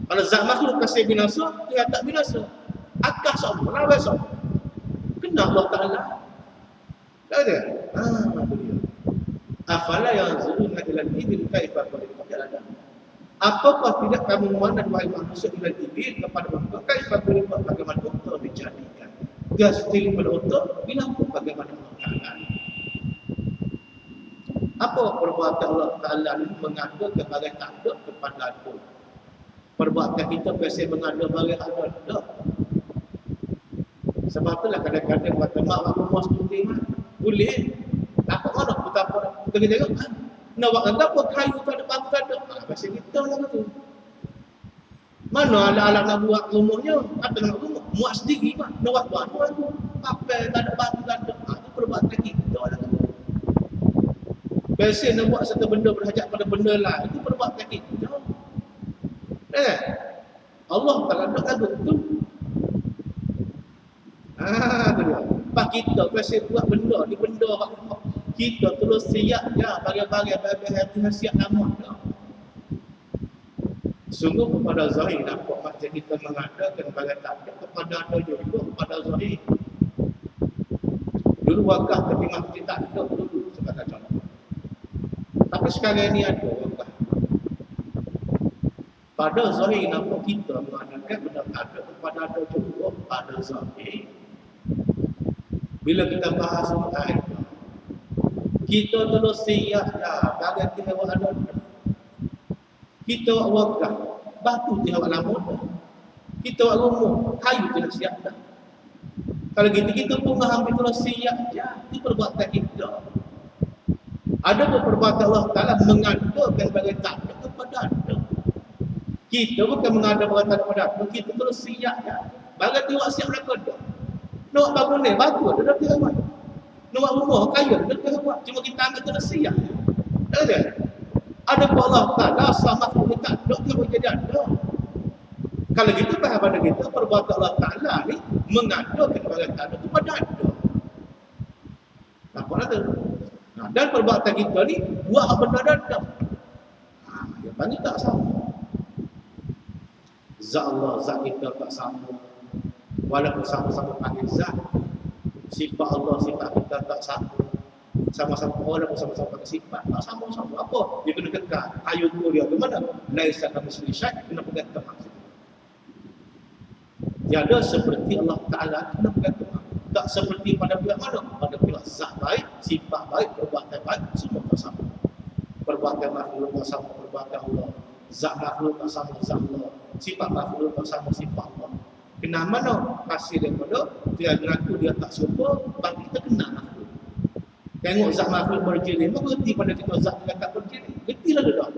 Kalau zat makhluk pasal binasa, Tuhan tak binasa. Akal sama, lawan sama. Kena Allah Ta'ala. Tak ada? Itu dia. Afala yanzuruna ila al-ibil kaifa khuliqat jalala. Apakah tidak kamu memandang wahai manusia ila al-ibil kepada unta kaifa khuliqat, bagaimana unta dijadikan. Dia setinggi pada unta, bila pun bagaimana Allah Ta'ala. Apa perbuatan Allah Ta'ala ini mengada kepada tak ada kepada ada. Perbuatan kita biasa mengada bagi ada. Sebab itulah kadang-kadang buat mak aku mau studi boleh. Apa mana betapa kita tengok kan. Nak buat apa kayu tak ada batu tak ada. Biasa kita lah tu. Mana alat-alat nak buat rumahnya? Atau nak rumah muat sendiri mah. Nak buat tuan aku. Apa tak ada batu tak ada. Itu perbuatan kita lah tu. Biasa nak buat satu benda berhajat pada benda lain, itu perbuatan kita. Allah tak ada lagu tu. Tu dia. Pak kita biasa buat benda ni benda kita terus siap dah bagian-bagian hati siap nama dah. Sungguh kepada zahir nampak macam kita mengadakan bagian tak ada, kepada ada juga kepada zahir. Dulu wakaf tapi masjid tak ada dulu sebagai contoh. Tapi sekarang ni ada wakaf. Pada zahir nampak kita mengadakan benda tak ada, kepada ada juga pada zahir. Bila kita bahas ayat, kita terus siap dah bagian tihawak ada. Kita wakaf, batu tihawak lama dah. Kita wak rumah, kayu tihawak siap dah. Kalau gitu kita pun hampir terus siap je. Itu perbuatan kita. Ada perbuatan Allah Ta'ala mengadakan bagian tak ada kepada ada. Kita bukan mengadakan bagian tak kepada ada. Kita terus siap je. Bagian tihawak siap dah ada. Nak bangun ni, batu ada dah tihawak. Nak rumah, kayu ada dah tihawak. Cuma kita ambil terus siap je. Tak ada? Ada pun Allah Ta'ala sama makhluk tak ada, dia boleh jadi ada. Kalau gitu faham pada kita, perbuatan Allah Ta'ala ni mengadakan bagian tak ada kepada ada. Nampak tak? Dan perbuatan kita ni buat benda ada. Yang panggil tak sama. Zat Allah, zat kita tak sama. Walaupun sama-sama panggil zat. Sifat Allah, sifat kita tak sama. Sama-sama orang sama-sama pakai sifat, tak sama-sama. Apa? Dia kena kekal. Ayat dia ke mana? Laisa kamitslihi syai', kena pegang teman. Tiada seperti Allah Ta'ala, kena pegang teman. Tak seperti pada pihak mana? Pada pihak zat baik, sifat baik, perbuatan baik, semua tak sama. Perbuatan makhluk tak sama perbuatan Allah. Zat makhluk tak sama zat Allah. Sifat makhluk tak sama sifat Allah. Kenal mana? Kasih daripada dia berlaku dia tak serupa, bagi kita kenal makhluk. Tengok zat makhluk berjenis, mengerti pada kita zat dia tak berjenis. Gerti lah dah.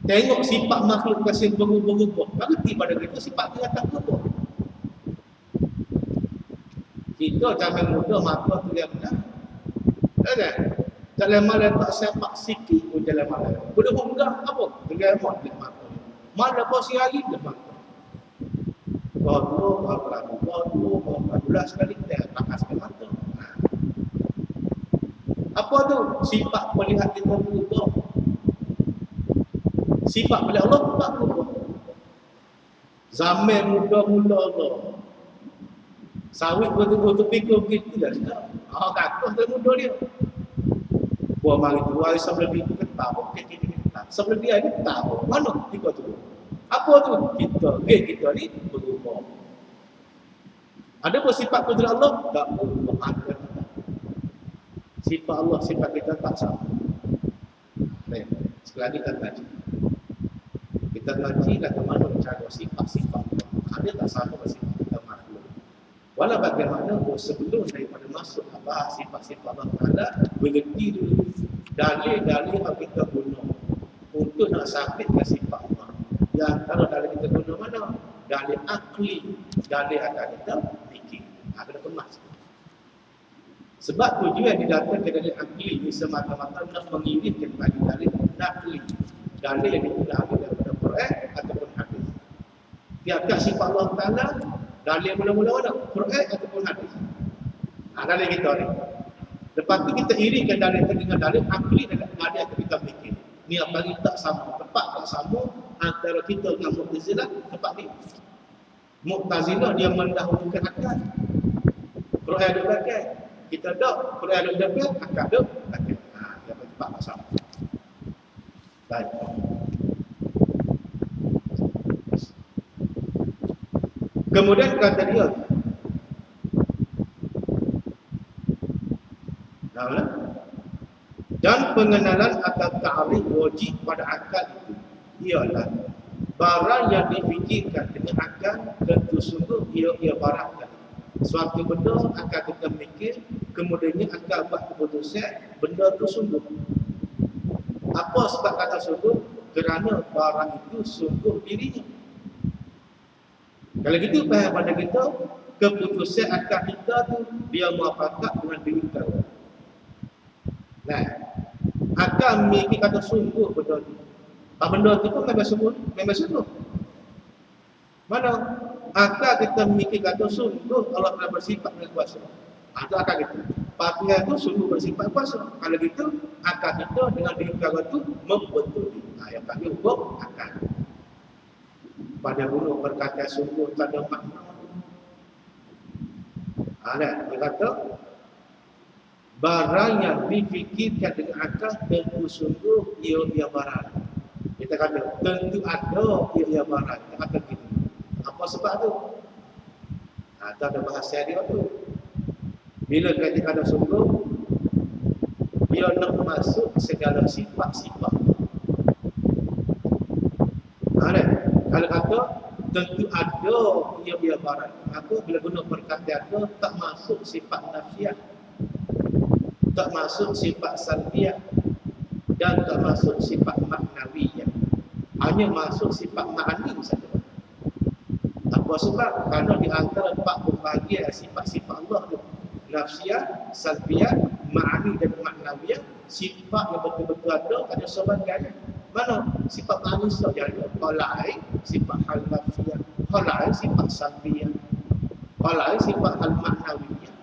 Tengok sifat makhluk kasih berubah-ubah, mengerti pada kita sifat dia tak berubah. Kita zaman muda mata tu dia benar. Tak? Jalan malam tak sepak sikit pun jalan malam. Benda hunggah apa? Dengan mat dia mata. Malam pasti hari dia mata. Bahawa belas sekali kita pakaskan mata. Apa tu? Sifat melihat kita berubah. Sifat melihat Allah tak berubah. Zaman muda-muda Allah. Sawit betul-betul fikir begitu dah. Kakak tu muda dia. Buat mari tu, hari sebelum dia kita tahu. Sebelum dia ni tahu. Mana kita tu? Apa tu? Kita ni berubah. Ada pun sifat kudrat Allah? Tak berubah. Sifat Allah, sifat kita tak sama. Baik, sekali lagi kita kaji. Kita kaji kata mana cara sifat-sifat Allah. Ada tak sama dengan sifat kita makhluk. Walau bagaimana, sebelum daripada masuk bahas sifat-sifat Allah Ta'ala, mengerti dulu dalil-dalil yang kita guna untuk nak sabitkan sifat Allah. Yang kalau dalil kita guna mana? Dalil akli, dalil akan kita fikir. Kena kemas. Sebab tujuan didatangkan dalil akli ini semata-mata nak mengirimkan bagi dalil nakli. Dalil yang digunakan daripada Quran ataupun hadis. Tiap-tiap sifat Allah Ta'ala, dalil mula-mula mana? Quran ataupun hadis. Dalil kita ni. Lepas tu kita irikan dalil dengan dalil akli dan dalil yang kita fikir. Ni apa ni tak sama. Tepat tak sama antara kita dengan Mu'tazilah tempat ni. Mu'tazilah dia mendahulukan akal. Quran ada belakang. Kita tak, Quran ada belakang, akal ada belakang. Yang tempat tak sama. Baik. Kemudian kata dia, dan pengenalan atau ta'rif wajib pada akal itu ialah barang yang difikirkan dengan akal tentu sungguh ia barang tadi. Suatu benda akal kita mikir, kemudiannya akal buat keputusan benda itu sungguh. Apa sebab kata sungguh? Kerana barang itu sungguh dirinya. Kalau gitu faham pada kita, keputusan akal kita tu dia muafakat dengan diri kita. Nah, akal mikir kata sungguh benda tu. Benda tu pun memang sungguh. Mana? Akal kita mikir kata sungguh Allah telah bersifat dengan kuasa. Itu akal kita. Patuhan tu sungguh bersifat kuasa. Kalau gitu, akal kita dengan diri kita tu membetuli. Yang panggil hukum akal. Pada guru berkata sungguh tak ada makna. Dia kata barang yang difikirkan dengan akal tentu sungguh ia barang. Kita kata tentu ada ia barang. Kita kata gitu. Apa sebab tu? Itu ada bahasa dia tu. Bila kita kata sungguh, dia nak masuk segala sifat-sifat. Kalau kata tentu ada ia barang. Maka bila guna perkataan ada tak masuk sifat nafiah, tak masuk sifat salbiah dan tak masuk sifat maknawiyah. Hanya masuk sifat ma'ani saja. Apa sebab? Kerana di antara empat pembahagian sifat-sifat Allah tu, nafsiyah, salbiyah, ma'ani dan maknawiyah, sifat yang betul-betul ada sebagian. Mana? Sifat ma'ani saja ada. Qalai, sifat hal nafsiyah. Qalai, sifat salbiyah. Qalai, sifat hal maknawiyah.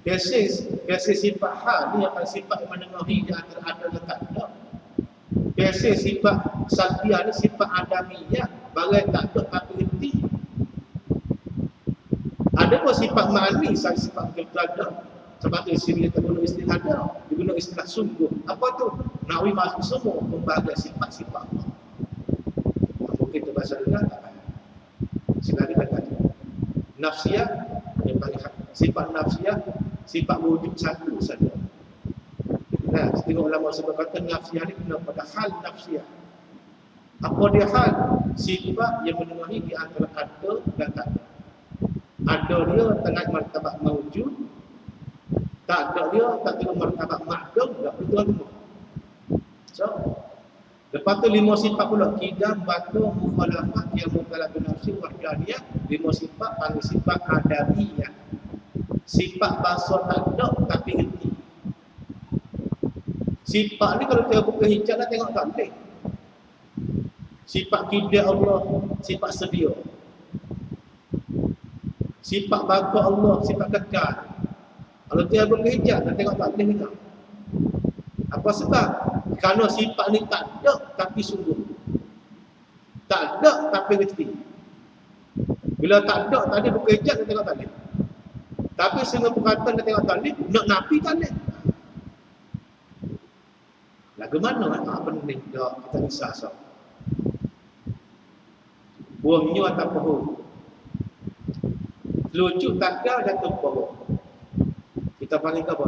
Biasa sifat hal ni akan sifat yang menengahi di antara ada dan tak ada. Biasa sifat salbiyah ni sifat adamiyah. Barang tak ada tapi erti. Ada pun sifat ma'ani, sifat betul ada. Sebab tu sini kita guna istilah ada, diguna istilah sungguh. Apa tu? Nakwi masuk semua membahagia sifat-sifat Allah. Mungkin tu bahasa dengar tak payah. Sekali kata nafsiyah, yang paling sifat nafsiyah, sifat wujud satu saja. Nah, setengah ulama sebab kata nafsiyah ni kena pada hal nafsiyah. Apa dia hal? Sifat yang memenuhi di antara ada dan tak ada. Ada dia tengah martabat mawujud, tak ada dia tak kena martabat ma'dum, tak betul semua. So, lepas tu 5 sifat pula, kidam, batu, mukhalafah, yang mukhalafah nafsi, wahdaniyah. 5 sifat panggil sifat adabiyah. Sifat bahasa tak ada tapi ngerti. Sifat ni kalau kita buka hijab dah tengok tak boleh. Sifat kidam Allah, sifat sedia. Sifat baka Allah, sifat kekal. Kalau dia berhijab, nak tengok tak boleh juga. Apa sebab? Kerana sifat ni tak ada tapi sungguh. Tak ada tapi mesti. Bila tak ada, tadi berhijab, nak tengok tak boleh. Tapi sehingga perkataan nak tengok tak boleh, nak napi tak boleh. Lagu mana? Apa ni? Kita bisa so. Buahnya atau pohon. Lucu takar jatuh bawah. Kita panggil ke apa?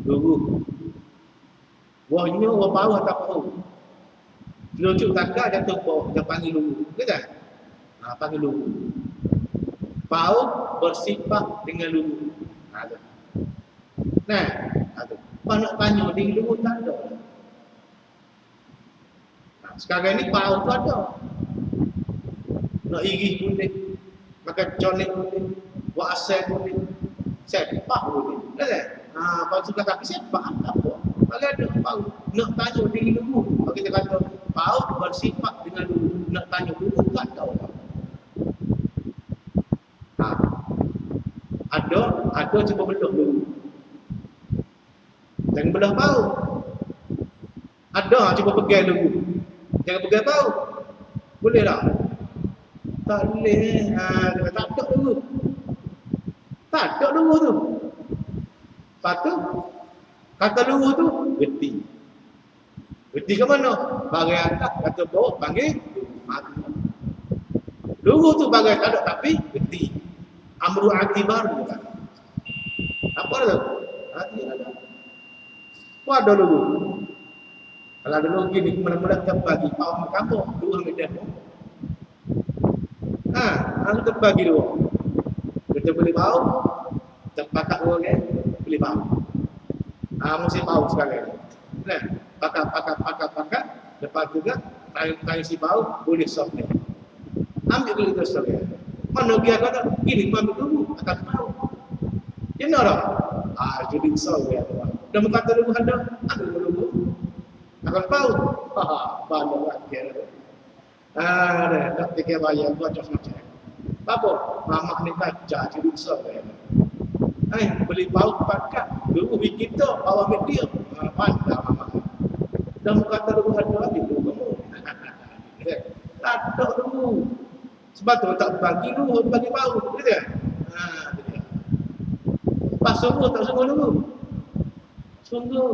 Lugu. Buahnya orang bawah tak pohon. Lucu takar jatuh bawah. Kita panggil lugu. Kita? Panggil lugu. Paut bersifat dengan lugu. Nah, kalau nak tanya di lugu tak ada. Sekarang ni paut tu ada. Nak iri boleh. Maka conik boleh, buat asal boleh, sepak boleh. Kan? Lepas tu kata, tapi sepak apa? Kalau ada paut, nak tanya diri dulu. Kalau kita kata, paut bersifat dengan dulu, nak tanya dulu, tak tahu. Ada cuba belah dulu. Jangan belah paut. Ada cuba pegang dulu. Jangan pegang paut. Boleh tak? Tak boleh. Tak ada dulu. Tak ada dulu tu. Lepas tu, kata dulu tu, geti. Geti ke mana? Bagai atas, kata bawah, panggil dulu. Dulu tu bagai tak ada, tapi geti. Amru akibar bukan. Apa tu? Hati ada. Apa ada dulu? Kalau dulu gini, mana-mana kita bagi pawang kampung, 2 meter. Aku terbagi dua. Kita beli bau, terpakat dua kan, beli bau. Musim bau sekarang. Nah, pakat. Lepas juga, tayu si bau, boleh soft ni. Ambil dulu itu soft ni. Mana dia kata, ini ambil dulu, akan bau. Dia nak tak? Jadi soft ni. Dah berkata dulu ada, ambil dulu. Akan bau. Banyak lagi. Tak fikir bayar, buat macam macam. Apa? Mamak ni kaca, jadi besar kan. Beli paut pakat. Dulu kita, bawa media. Pandang mamak. Dan kata dulu ada lagi dulu kamu. Tak ada dulu. Sebab tu tak bagi dulu, bagi paut. Gitu kan? Pas sungguh, tak sungguh dulu. Sungguh.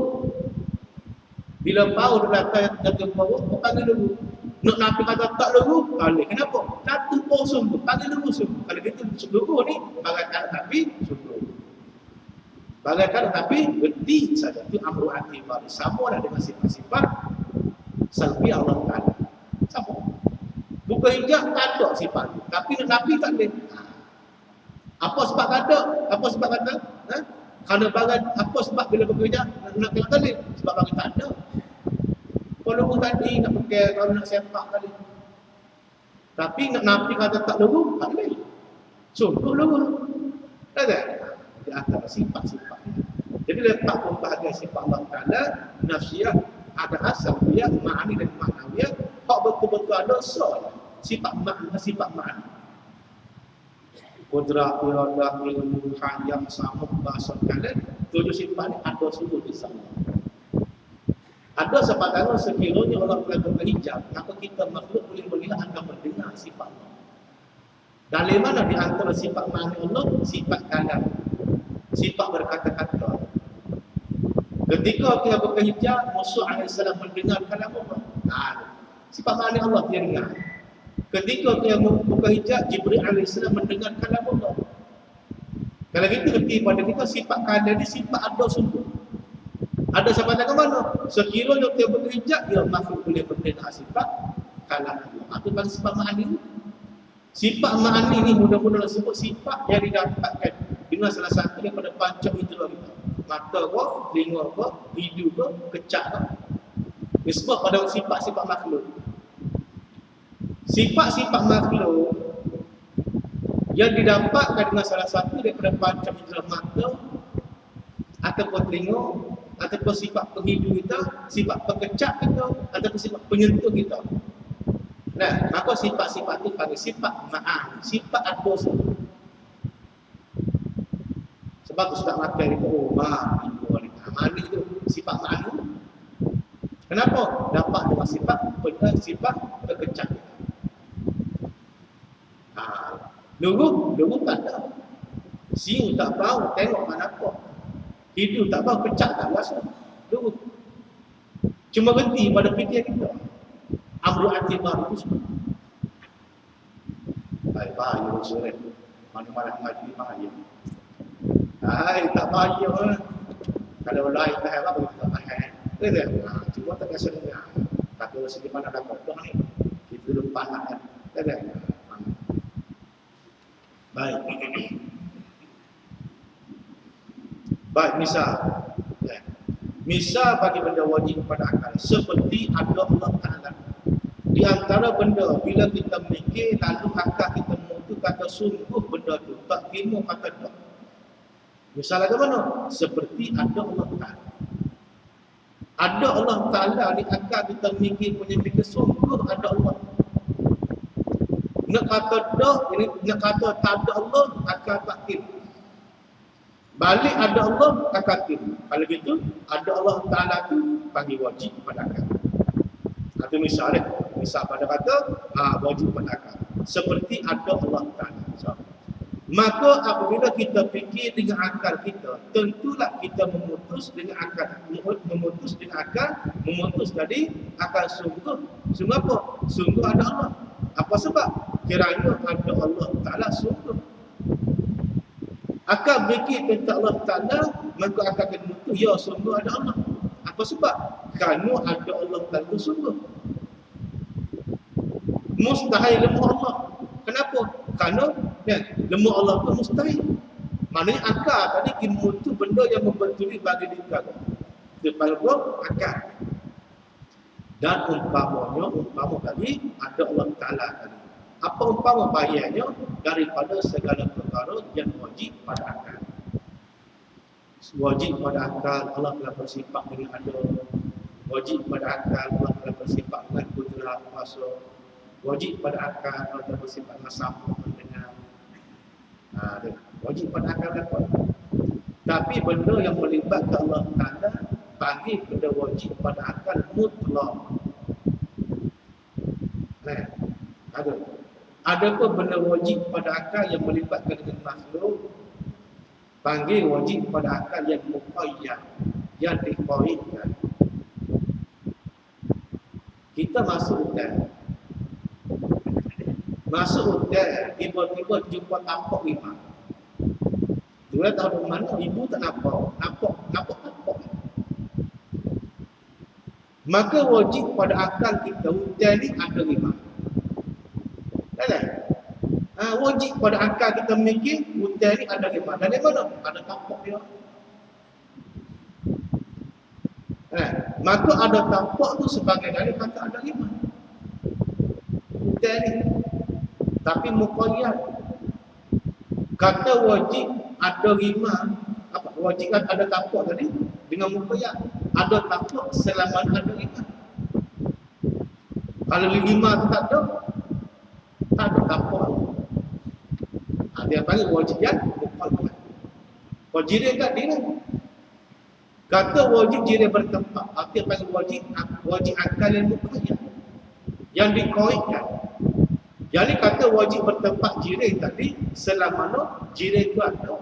Bila paut datang jatuh bawah, panggil dulu. Nak nabi kata tak dulu, kali kenapa? Satu sungguh, panggil dulu sungguh. Kalau kita sungguh ni, bagai tak tapi sungguh. Bagai tak tapi berhenti saja. Itu amru atibar. Sama dengan sifat-sifat salbi Allah Ta'ala. Sama. Buka hijab tak ada sifat. Tapi nak nabi tak ada. Apa sebab tak ada? Apa sebab kata? Kerana bagai apa sebab bila buka hijab nak tengok tadi? Sebab bagi tak ada. Kalau tadi nak pakai, kalau nak sepak tadi. Tapi nak nabi kata tak dulu, tak boleh. Sungguh dulu. Tak ada? Di antara sifat-sifat. Jadi letak pembahagian sifat Allah Ta'ala, nafsiyah, ada asal dia, ma'ani dan ma'nawiyah, hak betul-betul ada soal. Sifat ma'ani. Qudrah, iradah, ilmu, hayam, samuk, bahasa kalian, 7 sifat ni ada semua di sana. Ada sepatutnya sekiranya Allah telah berhijab, maka kita makhluk boleh melihat akan mendengar sifat Allah. Dari mana di antara sifat ma'ani Allah? Sifat kalam, sifat berkata-kata. Ketika kita berkahijab, Musa AS mendengar kalam Allah. Sifat ma'ani Allah dia dengar. Ketika dia membuka hijab, Jibril AS mendengar kalam Allah. Kalau kita kerti pada kita, sifat kalam ni sifat ada sungguh. Ada sampai ke mana? Sekiranya dia buka hijab, dia makhluk boleh mendengar sifat kalam Allah. Itu kan sifat ma'ani. Sifat ma'ani ni mudah-mudahan sebut sifat yang didapatkan dengan salah satu daripada panca indera kita. Mata ke, telinga ke, hidung ke, kecak ke. Nisbah pada sifat-sifat makhluk. Sifat-sifat makhluk yang didapatkan dengan salah satu daripada panca indera mata ataupun telinga ataupun sifat penghidung kita, sifat pengecak kita ataupun sifat penyentuh kita. Nah, maka sifat-sifat itu panggil sifat ma'ani, sifat ada sendiri. Sebab tu sudah makan itu, ma'ani itu sifat ma'ani. Kenapa? Dapat dengan sifat terkecak. Dulu tak ada. Siu tak bau, tengok mana apa. Hidung tak bau, kecak tak rasa. Dulu. Cuma berhenti pada fikir kita. Amru atibar itu semua. Bahaya sore. Mana-mana ngaji bahaya. Tak bahaya. Kalau lain tak apa kita bahaya. Cuma tak biasa dengar. Tapi segi mana ada kodok ni. Kita lupa nak. Baik. Baik, misal. Misal bagi benda wajib pada akal. Seperti ada Allah Ta'ala. Di antara benda, bila kita mikir, lalu akal kita mutu kata sungguh benda tu. Tak terima kata tak. Misal ada mana? Seperti ada Allah Ta'ala. Ada Allah Ta'ala di akal kita mikir punya mikir sungguh ada Allah. Nak kata dah, ini nak kata tak ada Allah, akal tak terima. Balik ada Allah, akal terima. Kalau gitu, ada Allah Ta'ala tu panggil wajib pada akal. Itu misal pada kata wajib pada akal. Seperti ada Allah Ta'ala. Maka apabila kita fikir dengan akal kita, tentulah kita memutus dengan akal. Memutus tadi akal sungguh. Sungguh apa? Sungguh ada Allah. Apa sebab? Kiranya ada Allah Ta'ala sungguh. Akal fikir tentang Allah Ta'ala, maka akal akan memutus, ya sungguh ada Allah. Apa sebab? Kerana ada Allah Ta'ala sungguh. Mustahil lemah Allah. Kenapa? Kerana lemah Allah itu mustahil. Maknanya akal tadi kimu itu benda yang membetuli bagi diri kita. Depan akal. Dan umpama tadi ada Allah Ta'ala tadi. Apa umpama bayarnya daripada segala perkara yang wajib pada akal. Wajib pada akal Allah telah bersifat dengan ada. Wajib pada akal Allah telah bersifat dengan kudrat kuasa. Wajib pada akal Allah telah bersifat dengan sama mendengar. Wajib pada akal apa? Tapi benda yang melibatkan Allah Ta'ala panggil benda wajib pada akal mutlak. Ada apa benda wajib pada akal yang melibatkan dengan makhluk? Panggil wajib pada akal yang muqayyad, yang diqaidkan. Kita masuk hutan. Tiba-tiba jumpa tapak lima. Dia tahu dari mana, ibu tak nampak tapak. Maka wajib pada akal kita hutan ni ada lima. Wajib pada akal kita mikir hutan ni ada lima. Dari mana? Ada tapak dia. Maka ada tapak tu sebagai dalil kata ada lima. Hutan ni. Tapi muqayyad. Kata wajib ada lima. Apa? Wajib kan ada tapak tadi dengan muqayyad. Ada tapak selama ada lima. Kalau lima tu tak ada tapak. Dia panggil wajib yang muqayyad. Wajib dia kat dia. Kata wajib dia bertempat. Dia panggil wajib akal yang muqayyad. Yang dikoidkan. Jadi kata wajib bertempat jiran tadi selama mana jiran itu ada.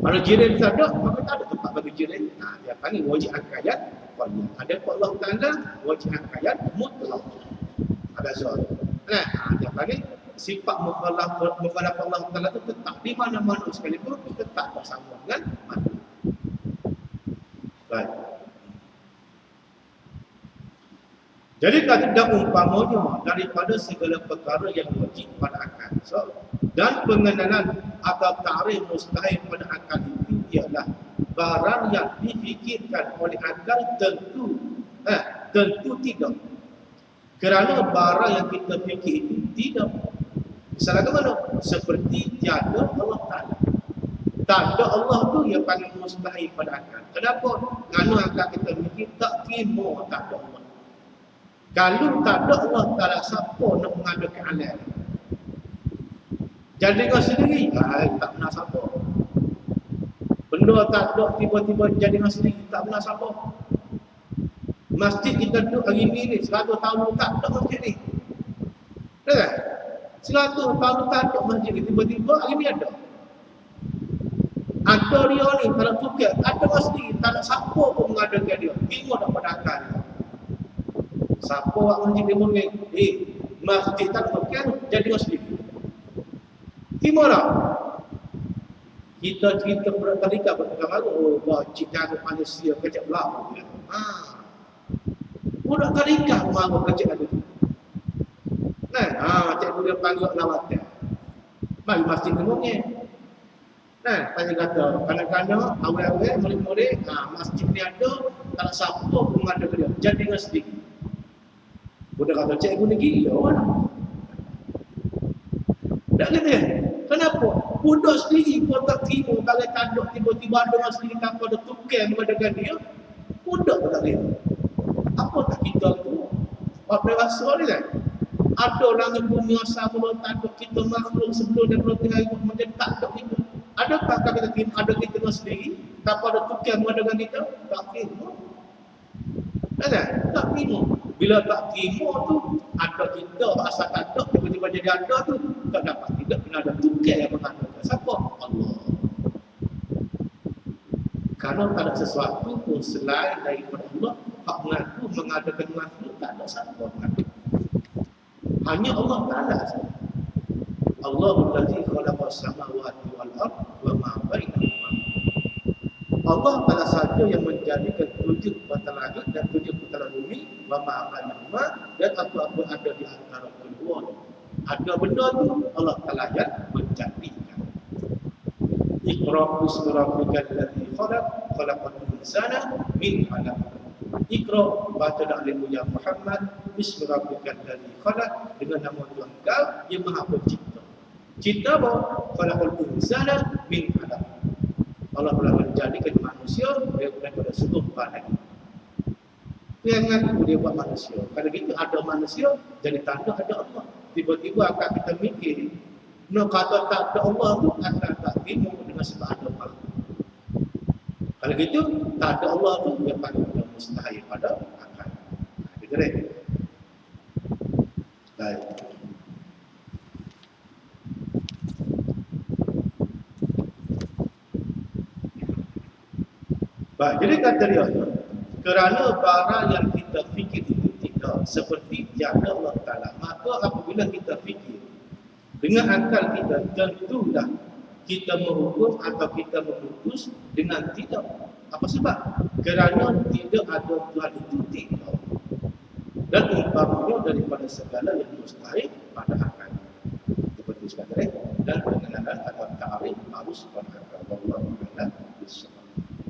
Kalau jiran tak ada, maka tak ada tempat bagi jiran. Nah, dia panggil wajib hakayat. Ada pun Allah Ta'ala wajib hakayat mutlak. Ada soal. Nah, dia panggil sifat mukhalaf Allah Ta'ala itu tetap di mana-mana sekalipun tetap bersama dengan makhluk. Baik. Jadi kata umpamanya daripada segala perkara yang wajib pada akal. So, dan pengenalan atau ta'rif mustahil pada akal itu ialah barang yang difikirkan oleh akal tentu tidak. Kerana barang yang kita fikir itu tidak. Misalnya ke mana? Seperti tiada Allah Ta'ala. Tak ada Allah tu yang paling mustahil pada akal. Kenapa? Kerana akal kita fikir tak terima tak ada Allah. Kalau tak ada Allah Ta'ala, siapa nak mengadakan alam? Jadi kau sendiri, tak pernah siapa. Benda tak ada, tiba-tiba jadi kau sendiri, tak pernah siapa. Masjid kita duduk hari ni 100 tahun tak ada masjid ni. Betul tak? 100 tahun tak ada masjid ni, tiba-tiba hari ni ada. Ada dia ni, kalau tukar, ada masjid, tak ada siapa pun mengadakan dia. Tengok tak pada akal. Siapa buat masjid dia mungkin? Masjid tak tukar, jadi masjid. Timur tak? Kita cerita tadika berkata bahawa cerita manusia kecil belah. Budak tadika mahu kecil ada tu. Nah, cikgu dia panggil lawatan. Bagi masjid ni mungkin. Nah, tanya kata, kadang-kadang awal-awal murid-murid, masjid ni ada, tak ada siapa pun ada dia. Jadi masjid. Budak kata, cikgu ni gila mana? Tak kata, kenapa? Budak sendiri pun tak terima kalau tanduk tiba-tiba ada orang sendiri tanpa ada tukar mengadakan dia. Budak pun tak terima. Apa tak kita tu? Orang dewasa ni kan? Ada orang yang bumi asal mula tanduk kita makhluk sebelum dan berhenti hari menjadi tanduk kita. Adakah kita terima ada kita sendiri tanpa ada tukar mengadakan kita? Tak terima. Tak terima. Bila tak terima tu, ada kita asal tanduk tiba-tiba jadi ada tu, tak dapat. Tidak kena ada tukar yang mengadakan. Siapa? Allah. Kalau tak ada sesuatu pun selain daripada Allah, hak mengaku mengadakan makhluk, tak ada siapa mengaku. Hanya Allah Ta'ala sahaja. Allahul ladzi khalaqa as-samawati wal ardh wa ma bainahuma. Allah Ta'ala sahaja yang menjadikan 7 bata langit dan 7 bata bumi, wa ma bainahuma, dan apa-apa ada di antara kedua. Ada benda tu Allah Ta'ala yang menjadikan. Iqra bismi rabbikal ladzi khalaq, khalaqal insana min 'alaq. Iqra, baca dahulu ya Muhammad, bismi rabbikal ladzi khalaq, dengan nama Tuhan kau yang Maha Pencipta. Cipta apa? Khalaqal insana min 'alaq. Allah telah menjadikan manusia daripada segumpal lagi. Yang ngaku dia buat manusia. Kalau gitu ada manusia, jadi tanda ada Allah. Tiba-tiba akan kita mikir, no kata tak ada Allah tu akan tak timbul dengan sebab ada Allah. Kalau gitu, tak ada Allah tu yang paling mustahil pada akal. Gitu deh. Baik. Baik, jadi kata dia, kerana barang yang kita fikir itu tidak seperti tiada Allah Ta'ala, maka apabila kita fikir dengan akal kita, tentulah kita menghukum atau kita memutus dengan tidak. Apa sebab? Kerana tidak ada Tuhan itu tidak. Dan umpamanya daripada segala yang mustahil pada akal. Seperti sekali dan pengenalan atau ta'arif harus pada